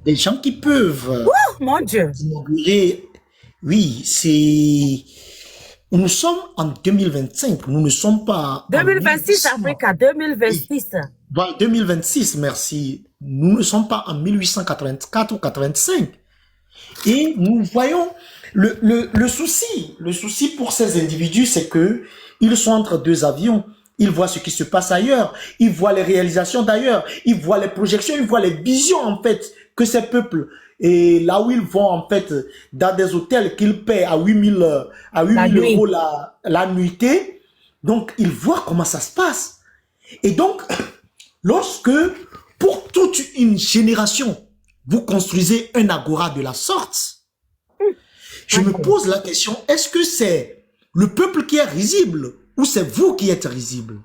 des gens qui peuvent mon Dieu. inaugurer... Oui, c'est... Nous sommes en 2025, nous ne sommes pas... 2026, Africa, 2026. 2026, merci. Nous ne sommes pas en 1884 ou 85. Et nous voyons le souci pour ces individus, c'est que ils sont entre deux avions. Ils voient ce qui se passe ailleurs. Ils voient les réalisations d'ailleurs. Ils voient les projections. Ils voient les visions, en fait, que ces peuples, et là où ils vont, en fait, dans des hôtels qu'ils paient à 8 000 euros la nuitée. Donc, ils voient comment ça se passe. Et donc, lorsque, pour toute une génération, vous construisez un agora de la sorte, je me pose la question, est-ce que c'est le peuple qui est risible ou c'est vous qui êtes risible?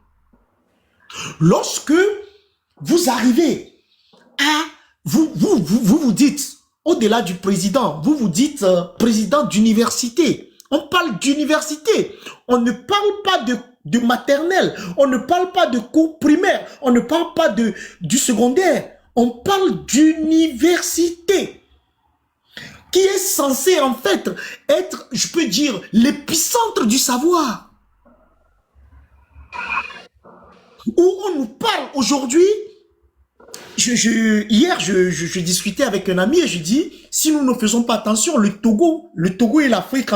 Lorsque vous arrivez à... Vous dites, au-delà du président, vous dites président d'université. On parle d'université. On ne parle pas de maternelle. On ne parle pas de cours primaire. On ne parle pas du secondaire. On parle d'université, qui est censé en fait être, je peux dire, l'épicentre du savoir. Où on nous parle aujourd'hui, hier je discutais avec un ami et je dis, si nous ne faisons pas attention, le Togo et l'Afrique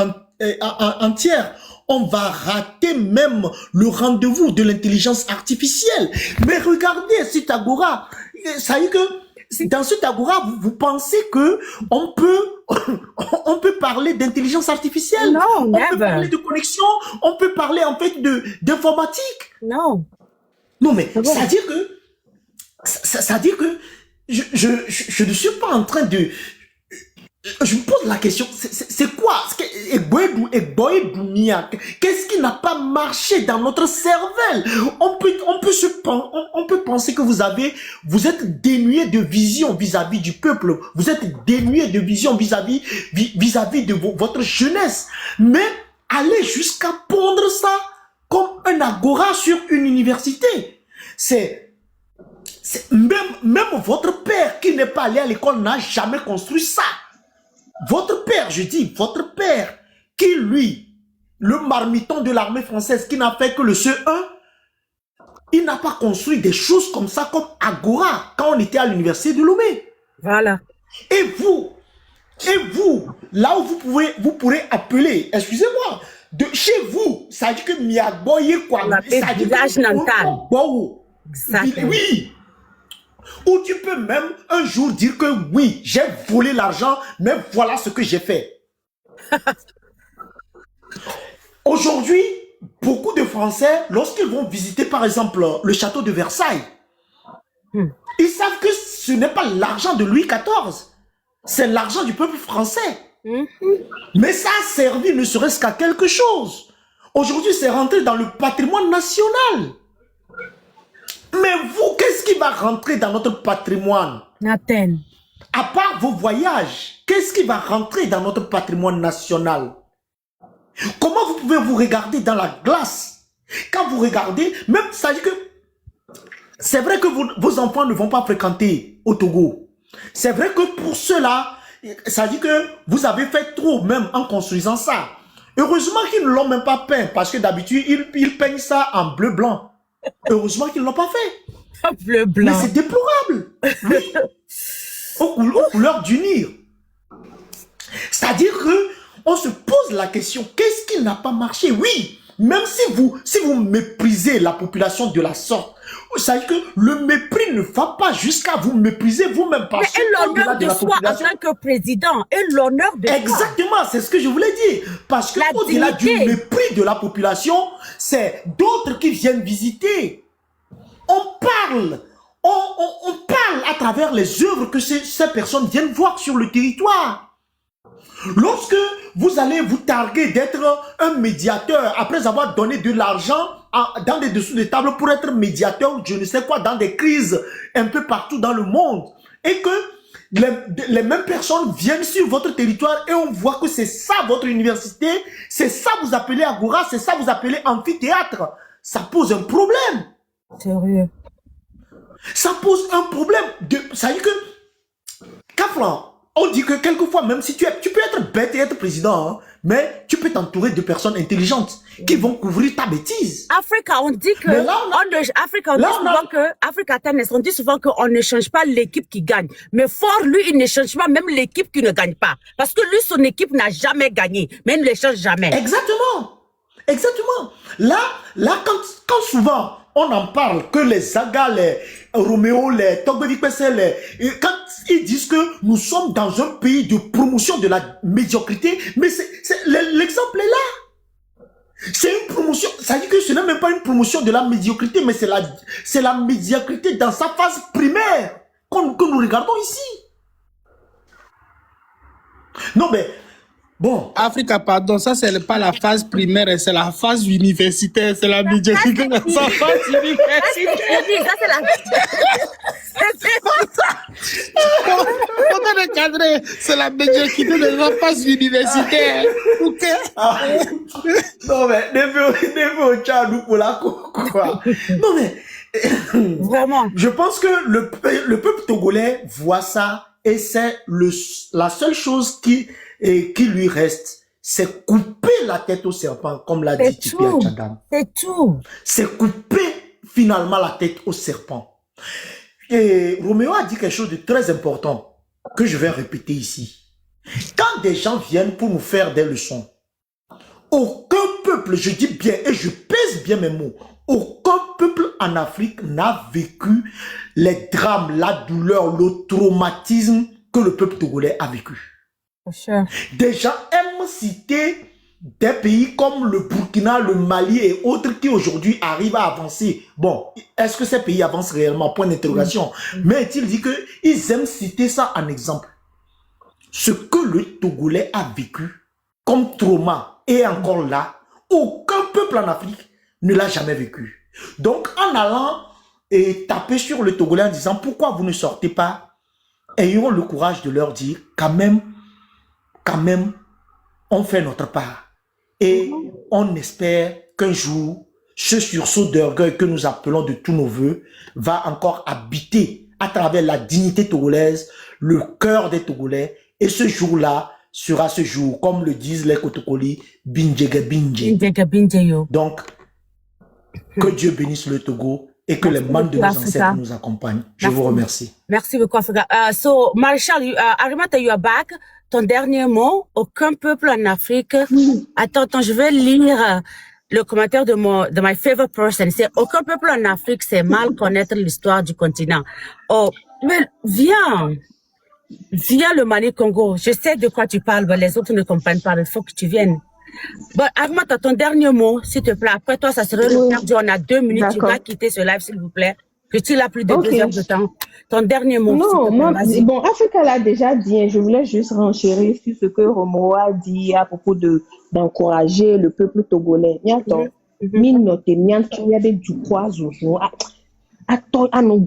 entière, on va rater même le rendez-vous de l'intelligence artificielle. Mais regardez cet agora, ça veut dire que dans cet agora, vous pensez que on peut parler d'intelligence artificielle? Non, on never. peut parler de connexion, on peut parler en fait d'informatique. Non. Non, mais ça dit que je ne suis pas en train de... Je me pose la question, c'est quoi? Qu'est-ce qui n'a pas marché dans notre cervelle? On peut penser que vous êtes dénué de vision vis-à-vis du peuple. Vous êtes dénué de vision vis-à-vis de votre jeunesse. Mais allez jusqu'à pondre ça comme un agora sur une université. Même votre père qui n'est pas allé à l'école n'a jamais construit ça. Votre père, je dis, votre père, qui lui, le marmiton de l'armée française, qui n'a fait que le CE1, il n'a pas construit des choses comme ça, comme Agora, quand on était à l'université de Lomé. Voilà. Et vous, là où vous pourrez appeler, excusez-moi, de chez vous, ça dit que Miaboye quoi, ça dit que oui. Ou tu peux même un jour dire que oui, j'ai volé l'argent, mais voilà ce que j'ai fait. Aujourd'hui, beaucoup de Français, lorsqu'ils vont visiter par exemple le château de Versailles, ils savent que ce n'est pas l'argent de Louis XIV, c'est l'argent du peuple français. Mais ça a servi ne serait-ce qu'à quelque chose. Aujourd'hui, c'est rentré dans le patrimoine national. Mais vous, qu'est-ce qui va rentrer dans notre patrimoine? Nathan. à part vos voyages, qu'est-ce qui va rentrer dans notre patrimoine national? Comment vous pouvez vous regarder dans la glace? Quand vous regardez, même ça dit que c'est vrai que vos enfants ne vont pas fréquenter au Togo. C'est vrai que pour cela, ça dit que vous avez fait trop même en construisant ça. Heureusement qu'ils ne l'ont même pas peint parce que d'habitude, ils peignent ça en bleu-blanc. Heureusement qu'ils ne l'ont pas fait. Bleu-blanc. Mais c'est déplorable. Oui. Aux couleurs du Nil. C'est-à-dire que on se pose la question, qu'est-ce qui n'a pas marché? Oui, même si vous méprisez la population de la sorte, ça veut dire que le mépris ne va pas jusqu'à vous mépriser vous-même. Mais et l'honneur de soi en tant que président, et l'honneur de soi. Exactement, c'est ce que je voulais dire. Parce que au-delà du mépris de la population, c'est d'autres qui viennent visiter. On parle à travers les œuvres que ces personnes viennent voir sur le territoire. Lorsque vous allez vous targuer d'être un médiateur, après avoir donné de l'argent dans des dessous de table pour être médiateur, je ne sais quoi, dans des crises un peu partout dans le monde, et que les mêmes personnes viennent sur votre territoire et on voit que c'est ça votre université, c'est ça vous appelez Agora, c'est ça vous appelez amphithéâtre, ça pose un problème. Sérieux. Ça pose un problème. Ça veut dire que, Kafran, on dit que quelquefois, même si tu peux être bête et être président, hein, mais tu peux t'entourer de personnes intelligentes qui vont couvrir ta bêtise. Africa, on dit que, Africa Tennis, on dit souvent qu'on ne change pas l'équipe qui gagne. Mais Fort, lui, il ne change pas même l'équipe qui ne gagne pas. Parce que lui, son équipe n'a jamais gagné, mais il ne les change jamais. Exactement. Exactement. Là, quand souvent, on en parle, que les Zaga, les Roméo, les Togbévi Pessel, quand ils disent que nous sommes dans un pays de promotion de la médiocrité, mais l'exemple est là. C'est une promotion, ça dit que ce n'est même pas une promotion de la médiocrité, mais c'est la médiocrité dans sa phase primaire que nous regardons ici. Non mais, bon. Africa, pardon, ça c'est pas la phase primaire, c'est la phase universitaire, c'est la médiocrité dans sa phase universitaire. Ça c'est la... C'est la médiocrité de la phase universitaire. Ok. Non mais, non mais, vraiment. Je pense que le peuple togolais voit ça et c'est la seule chose qui lui reste, c'est couper la tête au serpent, comme l'a dit Tipi Achadam. C'est tout. C'est couper finalement la tête au serpent. Et Roméo a dit quelque chose de très important que je vais répéter ici. Quand des gens viennent pour nous faire des leçons, aucun peuple, je dis bien et je pèse bien mes mots, aucun peuple en Afrique n'a vécu les drames, la douleur, le traumatisme que le peuple togolais a vécu. Sure. Des gens aiment citer des pays comme le Burkina, le Mali et autres qui aujourd'hui arrivent à avancer. Bon, est-ce que ces pays avancent réellement? Point d'interrogation. Mais il dit qu'ils aiment citer ça en exemple. Ce que le Togolais a vécu comme trauma et encore là, aucun peuple en Afrique ne l'a jamais vécu. Donc en allant et taper sur le Togolais en disant pourquoi vous ne sortez pas, ayons le courage de leur dire quand même, on fait notre part. Et on espère qu'un jour, ce sursaut d'orgueil que nous appelons de tous nos voeux va encore habiter à travers la dignité togolaise, le cœur des Togolais. Et ce jour-là sera ce jour, comme le disent les Kotokoli, Binjega Binje. Donc, que Dieu bénisse le Togo et que les membres de nos ancêtres nous accompagnent. Je vous remercie. Merci beaucoup, Africa. So, Maréchal, Arimata, you are back. Ton dernier mot, aucun peuple en Afrique. Attends, je vais lire le commentaire de my favorite person. C'est aucun peuple en Afrique sait mal connaître l'histoire du continent. Oh, mais viens le Mali Congo. Je sais de quoi tu parles, mais les autres ne comprennent pas. Il faut que tu viennes. Bon, Arimata, ton dernier mot, s'il te plaît. Après toi, ça serait le perdu. On a 2 minutes. Tu vas quitter ce live, s'il vous plaît. Que tu as plus de 2 heures de temps. Ton dernier mot. Non, moi, bon, Africa l'a déjà dit. Je voulais juste renchérir sur ce que Romo a dit à propos d'encourager le peuple togolais. Attends, minote, il y a du quoi, attends, à nos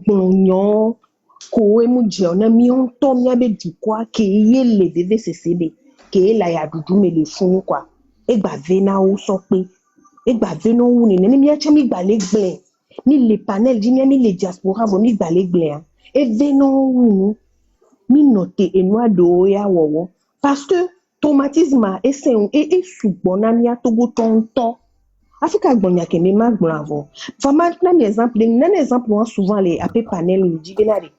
ko emu je ona mi on to mi abe du kwa ke ye le deve sesebe ke la ya dudu me le fun kwa e gba vena o so pe e gba vena o ni mi acha mi gba le gble ni le panel di mi le diaspora vo mi gba le gble e vena o mi note enwa do ya wowo parce que traumatisme e se e sugbona mi atogo tonton Africa gbonya ke me ma gbon avant vraiment na exemple on souvent les AP panel ni di benare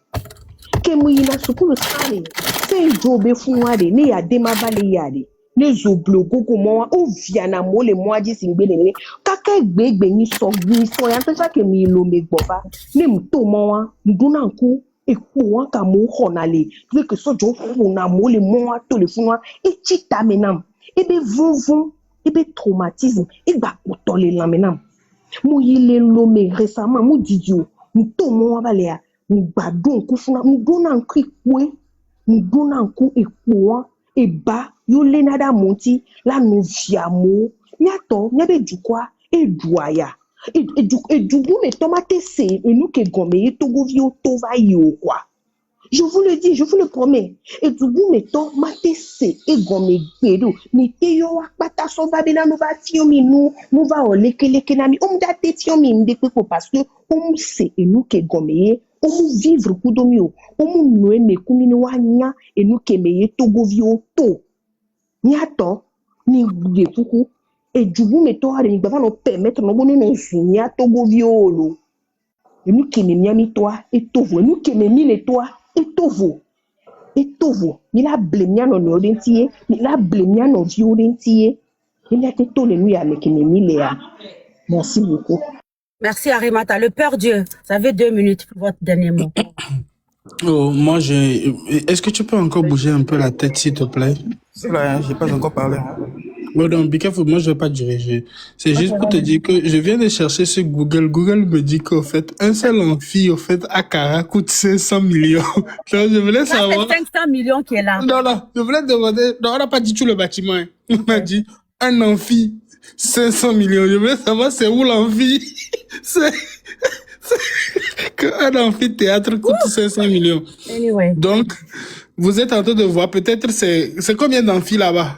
ke mu yina sukulu sare se jobe funwa de ne ya de ma vale ya de ne zo blogo ko mo o via na mo le mo aji singbe ne kaka gbegbe ni so ya nta ke mi lo me gbofa ne mu to mo wa nduna nku epo wa ka mo honale tu que so jo fu na mo le mo wa to le funwa e chita menam e be vuvun e be traumatisme e gba ko le la menam mo yile lo me récemment mo didio mu to mo wa vale ya gbadun ku funa nduna nku ikwe nduna nku ikwo eba yo le nada monti la no viamo nyato nyabe dukwa eduaya edugu me tomate se enu ke gome togo vio to va yo quoi je vous le dis je vous le promets edugu me tomate se e gome gbedo mi te yo wa pata so va bena no va tio mi nu va oleke na mi da te tio mi ndekwe ko parce que se enu ke gome omu vivre kudomio omu noe me kumini wanya enu kemeye togo vio to nyato ni de kuku e jubu me to ari ngba no permettre no bonu no sunya togo vio lo enu keme miami toa e tovo enu keme mi le toa e tovo ni la blemia no no dentie ni la blemia no vio dentie ni la te to le nu ya me keme mi le ya merci beaucoup. Merci Arimata. Le Père Dieu, vous avez 2 minutes pour votre dernier mot. Oh, moi, est-ce que tu peux encore bouger un peu la tête, s'il te plaît? C'est là, j'ai pas encore parlé. Bon, donc, be careful, moi, je vais pas diriger. C'est juste pour te dire que je viens de chercher sur Google. Google me dit qu'au fait, un seul amphi, au fait, à Cara coûte 500 millions. Donc, je voulais savoir. C'est 500 millions qui est là. Non, je voulais demander. Non, on n'a pas dit tout le bâtiment. Hein. On a dit un amphi. 500 millions. Je voulais savoir c'est où l'amphi. C'est qu'un amphithéâtre coûte 500 millions. Anyway. Donc, vous êtes en train de voir, peut-être c'est combien d'amphis là-bas?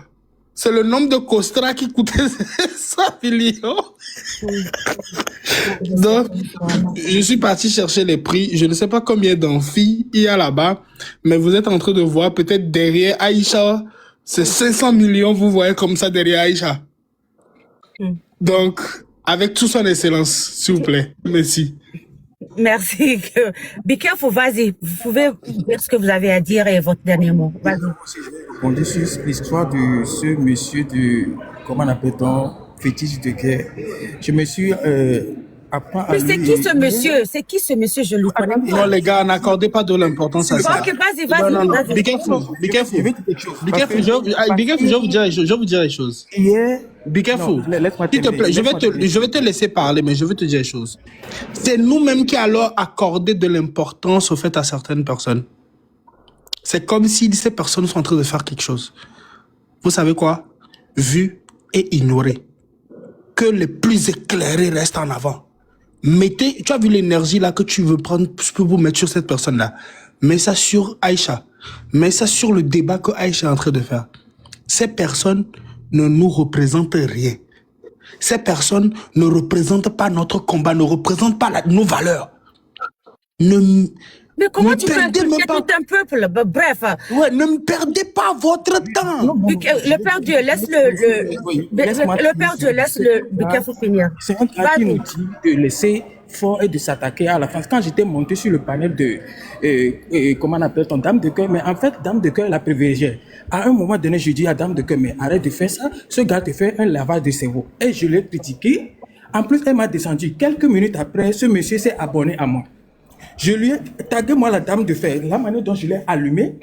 C'est le nombre de costras qui coûtait 500 millions. Donc, je suis parti chercher les prix. Je ne sais pas combien d'amphis il y a là-bas, mais vous êtes en train de voir, peut-être derrière Aïcha, c'est 500 millions, vous voyez comme ça derrière Aïcha. Donc, avec toute son excellence, s'il vous plaît. Merci. Merci. Be careful, vas-y. Vous pouvez dire ce que vous avez à dire et votre dernier mot. Vas-y. On dit sur l'histoire de ce monsieur comment appelle-t-on, fétiche de guerre. Je me suis Mais c'est qui ce monsieur? C'est qui ce monsieur? Je le connais pas. Non, les gars, n'accordez pas de l'importance à ça. Ok, vas-y. Be careful. Je vais vous dire les choses. Be careful. S'il te plaît, je vais te laisser parler, mais je vais te dire les choses. C'est nous-mêmes qui allons accorder de l'importance au fait à certaines personnes. C'est comme si ces personnes sont en train de faire quelque chose. Vous savez quoi? Vu et ignoré. Que les plus éclairés restent en avant. Mettez, tu as vu l'énergie là que tu veux prendre pour vous mettre sur cette personne-là. Mets ça sur Aïcha. Mets ça sur le débat que Aïcha est en train de faire. Ces personnes ne nous représentent rien. Ces personnes ne représentent pas notre combat, ne représentent pas nos valeurs. Mais comment tu peux inculquer tout un peuple? Bref. Ouais, ne me perdez pas votre temps. Le Père Dieu, laisse le Père Dieu, laisse le Bikafou finir. C'est un cas qui nous dit de laisser fort et de s'attaquer à la fin. Quand j'étais monté sur le panel de, comment on appelle ton Dame de Cœur, mais en fait, Dame de Cœur la privilégiée. À un moment donné, je dis à Dame de Cœur, mais arrête de faire ça. Ce gars te fait un lavage de cerveau. Et je l'ai critiqué. En plus, elle m'a descendu. Quelques minutes après, ce monsieur s'est abonné à moi. Je lui ai tagué, moi, la Dame de Fer, la manière dont je l'ai allumé.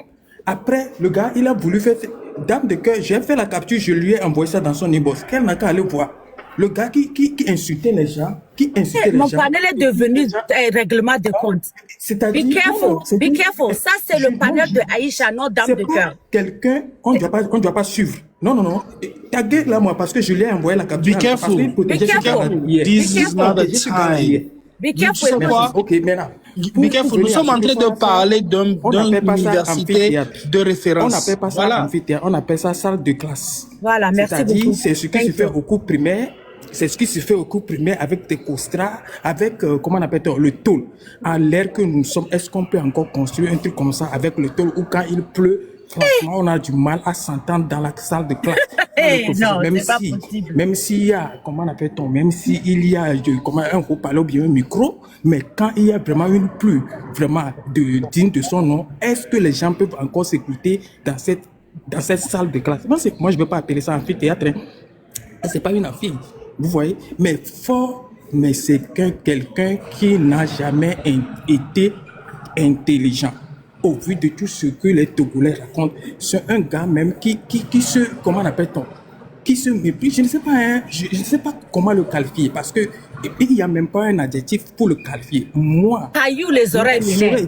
Après, le gars, il a voulu faire Dame de Cœur. J'ai fait la capture, je lui ai envoyé ça dans son inbox. Qu'elle n'a qu'à aller voir. Le gars qui insultait les gens, Mon panel est devenu un règlement de compte. Be careful. Ça, c'est le panel de Aïcha, non Dame de Cœur. Quelqu'un, on ne doit pas suivre. Non. Taguez-la, moi, parce que je lui ai envoyé la capture. Be careful. This is not the time. Be careful. Ok, maintenant, nous sommes en train de parler d'une université de référence. On n'appelle pas ça amphithéâtre, on appelle ça salle de classe. Voilà, merci beaucoup. C'est ce qui se fait au cours primaire. C'est ce qui se fait au cours primaire avec des costras, avec, comment on appelle ça, le tôle. À l'ère que nous sommes, est-ce qu'on peut encore construire un truc comme ça avec le tôle ou quand il pleut, franchement, on a du mal à s'entendre dans la salle de classe. Non, même c'est pas si, possible. même s'il y a, comment on appelle ça, même s'il y a comment, un haut-parleur ou bien un micro, mais quand il y a vraiment une pluie, vraiment digne de son nom, est-ce que les gens peuvent encore s'écouter dans cette salle de classe? Moi, je ne veux pas appeler ça amphithéâtre. C'est pas une amphi. Vous voyez, mais c'est quelqu'un qui n'a jamais été intelligent. Au vu de tout ce que les Togolais racontent, c'est un gars même qui se, comment on appelle-t-on, qui se méprise. Je ne sais pas, hein, je ne sais pas comment le qualifier parce que il n'y a même pas un adjectif pour le qualifier. Moi, Caillou les oreilles, et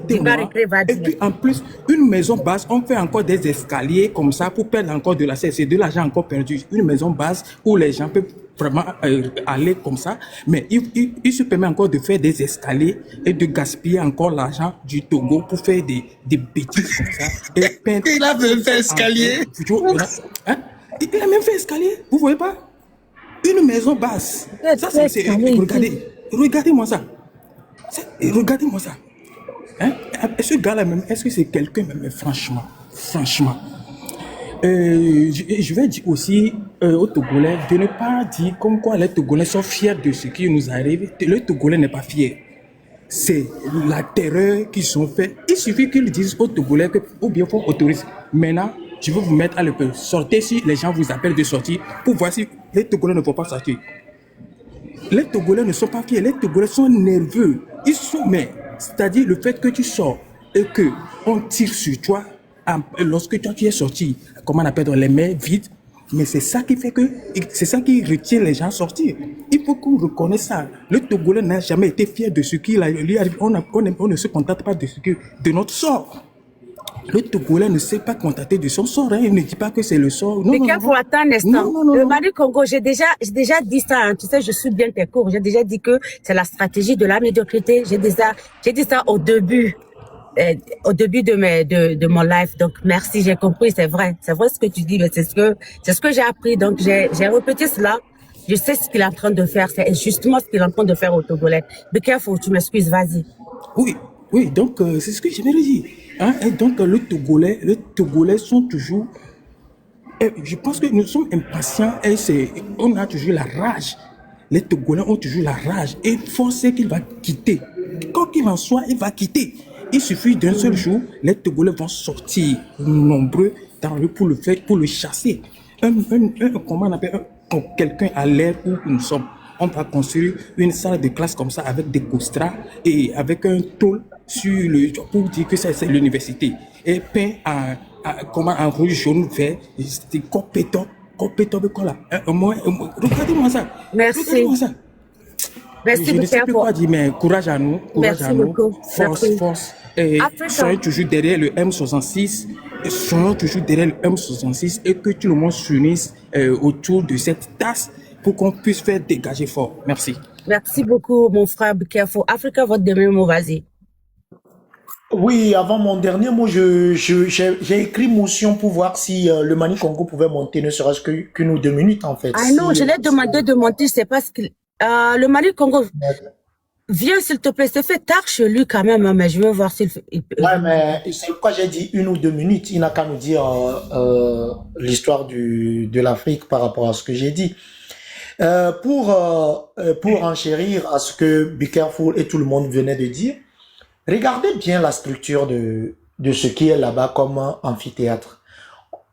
puis en plus, une maison basse, on fait encore des escaliers comme ça pour perdre encore de la c'est de l'argent encore perdu. Une maison basse où les gens peuvent vraiment aller comme ça, mais il se permet encore de faire des escaliers et de gaspiller encore l'argent du Togo pour faire des bêtises comme ça. Et il a même fait escalier. Hein? Il a même fait escalier, vous voyez pas? Une maison basse. Ça, c'est regardez-moi ça. Regardez-moi ça. Hein? Ce gars-là même, est-ce que c'est quelqu'un même, franchement, je vais dire aussi aux Togolais de ne pas dire comme quoi les Togolais sont fiers de ce qui nous arrive. Le Togolais n'est pas fier. C'est la terreur qu'ils ont fait. Il suffit qu'ils disent aux Togolais que, ou bien faut autoriser. Maintenant, je veux vous mettre à l'épreuve. Sortez si les gens vous appellent de sortir pour voir si les Togolais ne vont pas sortir. Les Togolais ne sont pas fiers. Les Togolais sont nerveux. Ils sont, mais c'est-à-dire le fait que tu sors et que on tire sur toi lorsque toi tu es sorti, comment on appelle, dans les mains vides, mais c'est ça qui fait que, c'est ça qui retient les gens à sortir. Il faut qu'on reconnaisse ça. Le Togolais n'a jamais été fier de ce qui lui arrive. On ne se contente pas de notre sort. Le Togolais ne sait pas contenter de son sort. Hein. Il ne dit pas que c'est le sort. Mais qu'il faut attendre un instant. Le Mali Congo, j'ai déjà dit ça. Hein. Tu sais, je suis bien tes cours. J'ai déjà dit que c'est la stratégie de la médiocrité. J'ai dit ça au début de mon live. Donc merci, j'ai compris. C'est vrai ce que tu dis. Mais c'est ce que j'ai appris. Donc j'ai répété cela. Je sais ce qu'il est en train de faire. C'est justement ce qu'il est en train de faire au Togolais. Be careful, tu m'excuses, vas-y. Oui, donc c'est ce que j'aimerais dire. Hein? Et donc les Togolais sont toujours... je pense que nous sommes impatients et on a toujours la rage. Les Togolais ont toujours la rage. Et forcé qu'il va quitter. Quoi qu'il en soit, il va quitter. Il suffit d'un seul jour, les Togolais vont sortir nombreux dans le pour le chasser. Comment on appelle quelqu'un à l'air où nous sommes. On va construire une salle de classe comme ça avec des costras et avec un tôle pour dire que c'est l'université. Et peint en rouge, jaune, vert, c'est compétent, là. Regardez-moi ça. Merci. Regardez-moi ça. Merci je ne sais plus quoi dire, mais courage à nous. Merci beaucoup. Force. Et soyons toujours derrière le M66. Soyons toujours derrière le M66 et que tout le monde s'unisse autour de cette tasse pour qu'on puisse faire dégager fort. Merci. Merci beaucoup, mon frère Bikefo. Africa, votre dernier mot, vas-y. Oui, avant mon dernier mot, j'ai écrit motion pour voir si le Mali Congo pouvait monter, ne serait-ce qu'une ou 2 minutes, en fait. Ah non, je l'ai demandé de monter, je sais pas ce qu'il... le Mali Congo, viens s'il te plaît, c'est fait tard chez lui quand même, hein, mais je veux voir s'il peut... Ouais, mais c'est pourquoi j'ai dit 1 ou 2 minutes. Il n'a qu'à nous dire l'histoire de l'Afrique par rapport à ce que j'ai dit. Pour enchérir à ce que Be Careful et tout le monde venait de dire, regardez bien la structure de ce qui est là-bas comme amphithéâtre.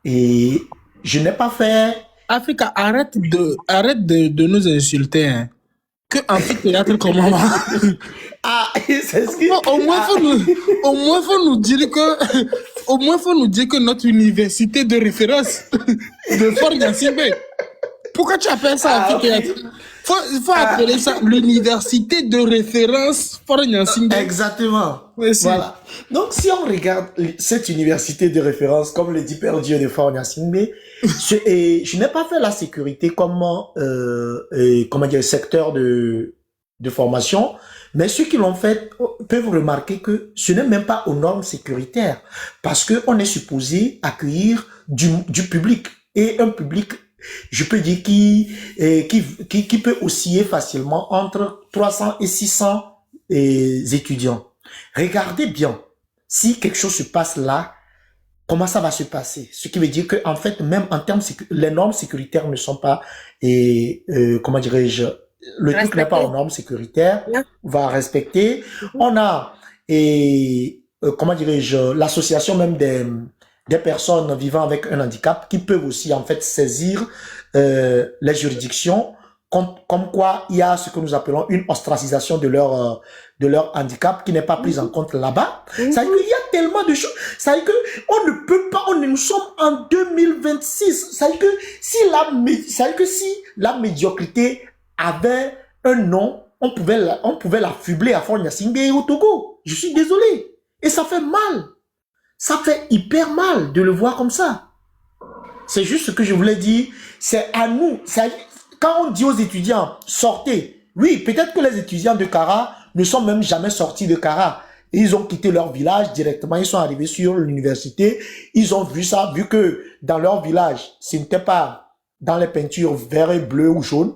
Et je n'ai pas fait... Africa, arrête de nous insulter. Hein. Que amphithéâtre comment Ah, c'est ce qui... Au moins faut nous dire que notre université de référence de Fort Gnassingbé. Pourquoi tu appelles ça amphithéâtre? Il faut appeler ça l'université de référence Fort Gnassingbé. Exactement. Merci. Voilà. Donc, si on regarde cette université de référence, comme le dit Père Dieu de Fort Gnassingbé, je n'ai pas fait la sécurité comme secteur de de formation, mais ceux qui l'ont fait peuvent remarquer que ce n'est même pas aux normes sécuritaires, parce qu'on est supposé accueillir du public, et un public, je peux dire, qui peut osciller facilement entre 300 et 600 étudiants. Regardez bien, si quelque chose se passe là, comment ça va se passer? Ce qui veut dire que, en fait, même en termes, les normes sécuritaires ne sont pas, comment dirais-je, le truc n'est pas aux normes sécuritaires, on va respecter. On a, comment dirais-je, l'association même des personnes vivant avec un handicap qui peuvent aussi, en fait, saisir les juridictions, comme quoi il y a ce que nous appelons une ostracisation de leur handicap qui n'est pas prise en compte là-bas. Ça veut dire qu'il y a tellement de choses. Ça veut dire qu'on ne peut pas, nous sommes en 2026. Ça veut dire que si la médiocrité avait un nom, on pouvait l'affubler à Fort Gnassingbé et au Togo. Je suis désolé. Et ça fait mal. Ça fait hyper mal de le voir comme ça. C'est juste ce que je voulais dire. C'est à nous. Quand on dit aux étudiants, sortez. Oui, peut-être que les étudiants de Kara ne sont même jamais sortis de Kara. Ils ont quitté leur village directement. Ils sont arrivés sur l'université. Ils ont vu ça, vu que dans leur village, ce n'était pas dans les peintures vert et bleu ou jaune.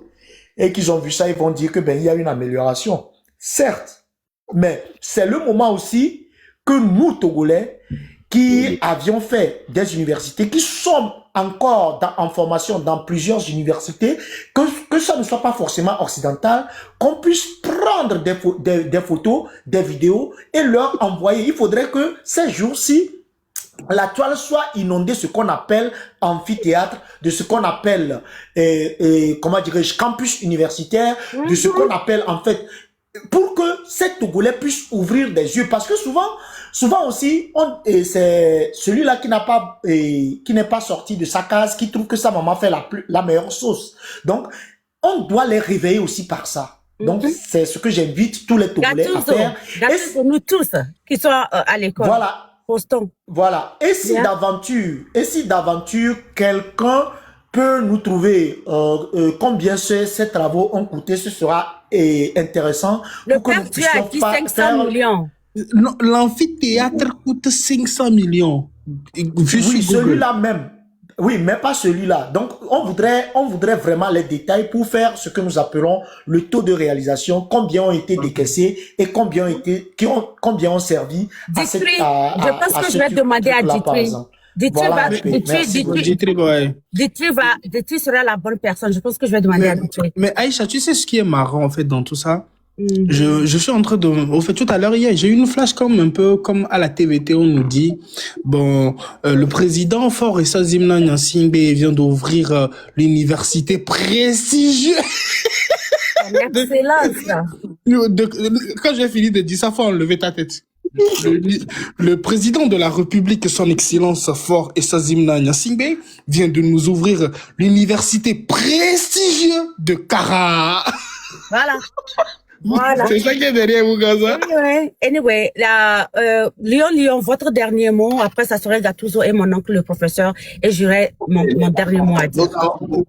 Et qu'ils ont vu ça, ils vont dire que il y a une amélioration. Certes. Mais c'est le moment aussi que nous, Togolais, qui avions fait des universités, qui sommes encore en formation dans plusieurs universités, que ça ne soit pas forcément occidental, qu'on puisse prendre des photos, des vidéos et leur envoyer. Il faudrait que ces jours-ci, la toile soit inondée de ce qu'on appelle amphithéâtre, de ce qu'on appelle, comment dirais-je, campus universitaire, de ce qu'on appelle en fait, pour que ces Togolais puissent ouvrir des yeux. Parce que souvent aussi, c'est celui-là qui n'est pas sorti de sa case, qui trouve que sa maman fait la meilleure sauce. Donc, on doit les réveiller aussi par ça. Donc, c'est ce que j'invite tous les Togolais à faire. Et nous tous qui sont à l'école. Voilà. Voilà. Et si d'aventure, quelqu'un peut nous trouver combien ces travaux ont coûté, ce sera intéressant. Le père, tu as dit 500 millions. L'amphithéâtre coûte 500 millions. Oui, celui-là même. Oui, mais pas celui-là. Donc, on voudrait vraiment les détails pour faire ce que nous appelons le taux de réalisation, combien ont été décaissés et combien ont servi à cette je pense que je vais demander à Ditri sera la bonne personne. Je pense que je vais demander à Ditri. Mais Aïcha, tu sais ce qui est marrant en fait dans tout ça? Je suis en train de... Au fait, tout à l'heure, hier, j'ai eu une flash un peu comme à la TVT, on nous dit, bon, le président Faure Issa Zimna Gnassingbé vient d'ouvrir l'université prestigieuse. Excellent, ça. Quand j'ai fini de dire ça, faut enlever ta tête. Le président de la République, son excellence Faure Issa Zimna Gnassingbé, vient de nous ouvrir l'université prestigieuse de Kara. Voilà. Voilà. C'est ça qui est derrière vous, Gaza. Anyway, Lyon, votre dernier mot. Après, ça serait Gattuso et mon oncle, le professeur. Et j'aurai mon dernier mot à dire.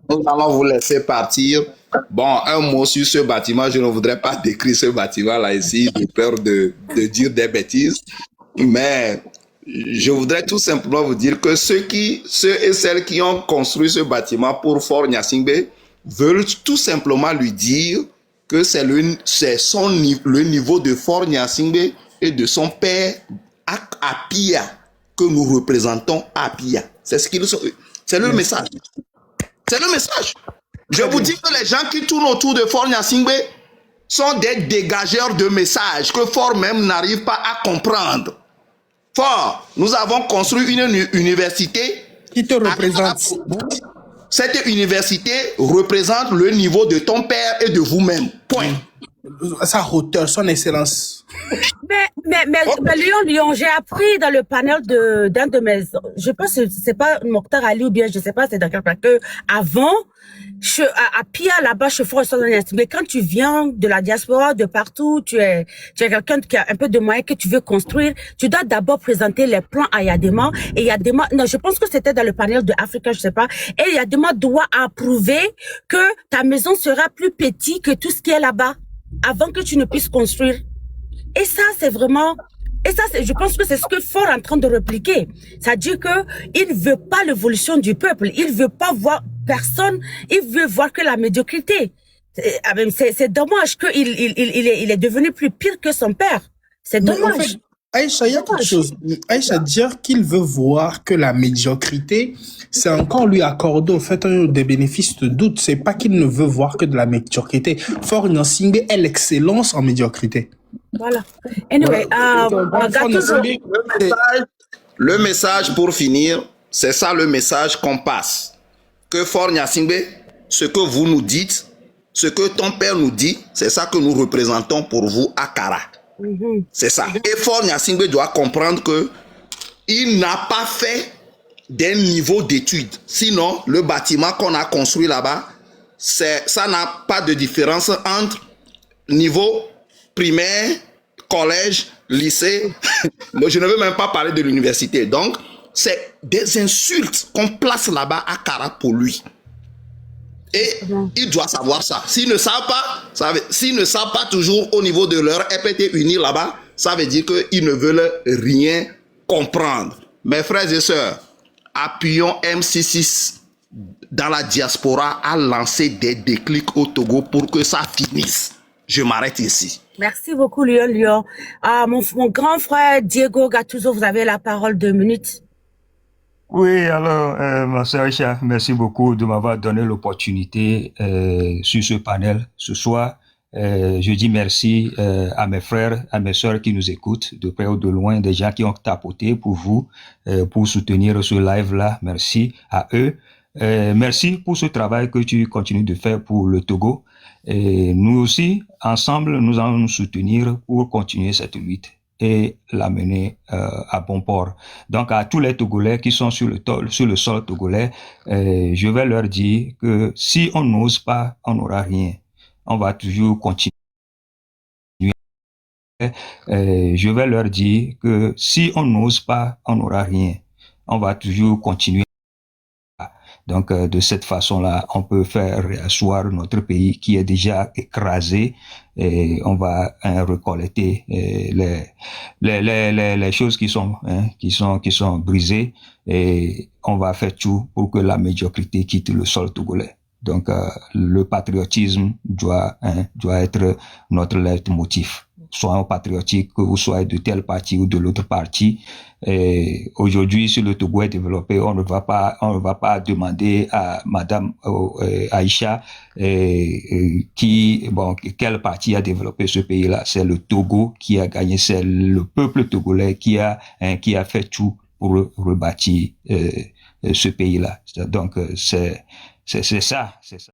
Nous allons vous laisser partir. Bon, un mot sur ce bâtiment. Je ne voudrais pas décrire ce bâtiment-là ici, de peur de dire des bêtises. Mais je voudrais tout simplement vous dire que ceux et celles qui ont construit ce bâtiment pour Fort Gnassingbé veulent tout simplement lui dire que c'est le niveau de Fort Gnassingbé et de son père Apia que nous représentons Apia. C'est ce qu'ils sont. C'est le message. C'est le message. Je vous dis que les gens qui tournent autour de Fort Gnassingbé sont des dégageurs de messages que Fort même n'arrive pas à comprendre. Fort, nous avons construit une université qui te représente. Cette université représente le niveau de ton père et de vous-même. Point. Sa hauteur, son excellence. Mais Lyon, j'ai appris dans le panel d'un de mes, je pense que c'est pas Mokhtar Ali ou bien je sais pas, c'est dans quel plan que avant, à Pia là-bas, je fais mais quand tu viens de la diaspora, de partout, tu es quelqu'un qui a un peu de moyens que tu veux construire, tu dois d'abord présenter les plans à Yadema et Yadema, non, je pense que c'était dans le panel de Africa, je sais pas, et Yadema doit approuver que ta maison sera plus petite que tout ce qui est là-bas. avant que tu ne puisses construire. Et ça, c'est vraiment... Et ça, je pense que c'est ce que Faure est en train de répliquer. C'est-à-dire qu'il ne veut pas l'évolution du peuple. Il ne veut pas voir personne. Il veut voir que la médiocrité. C'est dommage qu'il est devenu plus pire que son père. C'est dommage. En fait, Aïcha, il y a quelque chose. Aïcha, dire qu'il veut voir que la médiocrité, c'est encore lui accorder au fait des bénéfices de doute. C'est pas qu'il ne veut voir que de la médiocrité. Faure Gnassingbé est l'excellence en médiocrité. Voilà. Anyway, le message pour finir, c'est ça le message qu'on passe. Que Faure Gnassingbé, ce que vous nous dites, ce que ton père nous dit, c'est ça que nous représentons pour vous à Kara. C'est ça. Et Faure Gnassingbé doit comprendre que il n'a pas fait d'un niveau d'études. Sinon, le bâtiment qu'on a construit là-bas, ça n'a pas de différence entre niveau primaire, collège, lycée. Je ne veux même pas parler de l'université. Donc, c'est des insultes qu'on place là-bas à Kara pour lui. Et il doit savoir ça. S'ils ne savent pas toujours au niveau de leur EPT uni là-bas, ça veut dire qu'ils ne veulent rien comprendre. Mes frères et sœurs, appuyons MC6 dans la diaspora à lancer des déclics au Togo pour que ça finisse. Je m'arrête ici. Merci beaucoup, Lyon. Mon grand frère Diego Gattuso, vous avez la parole 2 minutes. Oui, alors, ma sœur Aïcha, merci beaucoup de m'avoir donné l'opportunité sur ce panel ce soir. Je dis merci à mes frères, à mes sœurs qui nous écoutent de près ou de loin, des gens qui ont tapoté pour vous, pour soutenir ce live-là. Merci à eux. Merci pour ce travail que tu continues de faire pour le Togo. Et nous aussi, ensemble, nous allons nous soutenir pour continuer cette lutte et l'amener à bon port. Donc, à tous les Togolais qui sont sur le sol togolais, je vais leur dire que si on n'ose pas, on n'aura rien. On va toujours continuer. Je vais leur dire que si on n'ose pas, on n'aura rien. On va toujours continuer. Donc, de cette façon-là, on peut faire réasseoir notre pays qui est déjà écrasé et on va récolter les choses qui sont brisées et on va faire tout pour que la médiocrité quitte le sol togolais. Donc, le patriotisme doit être notre leitmotiv. Soyons patriotiques, que vous soyez de tel parti ou de l'autre parti. Et aujourd'hui, si le Togo est développé, on ne va pas demander à Madame Aïcha quel parti a développé ce pays-là. C'est le Togo qui a gagné, c'est le peuple togolais qui a fait tout pour rebâtir ce pays-là. Donc c'est ça.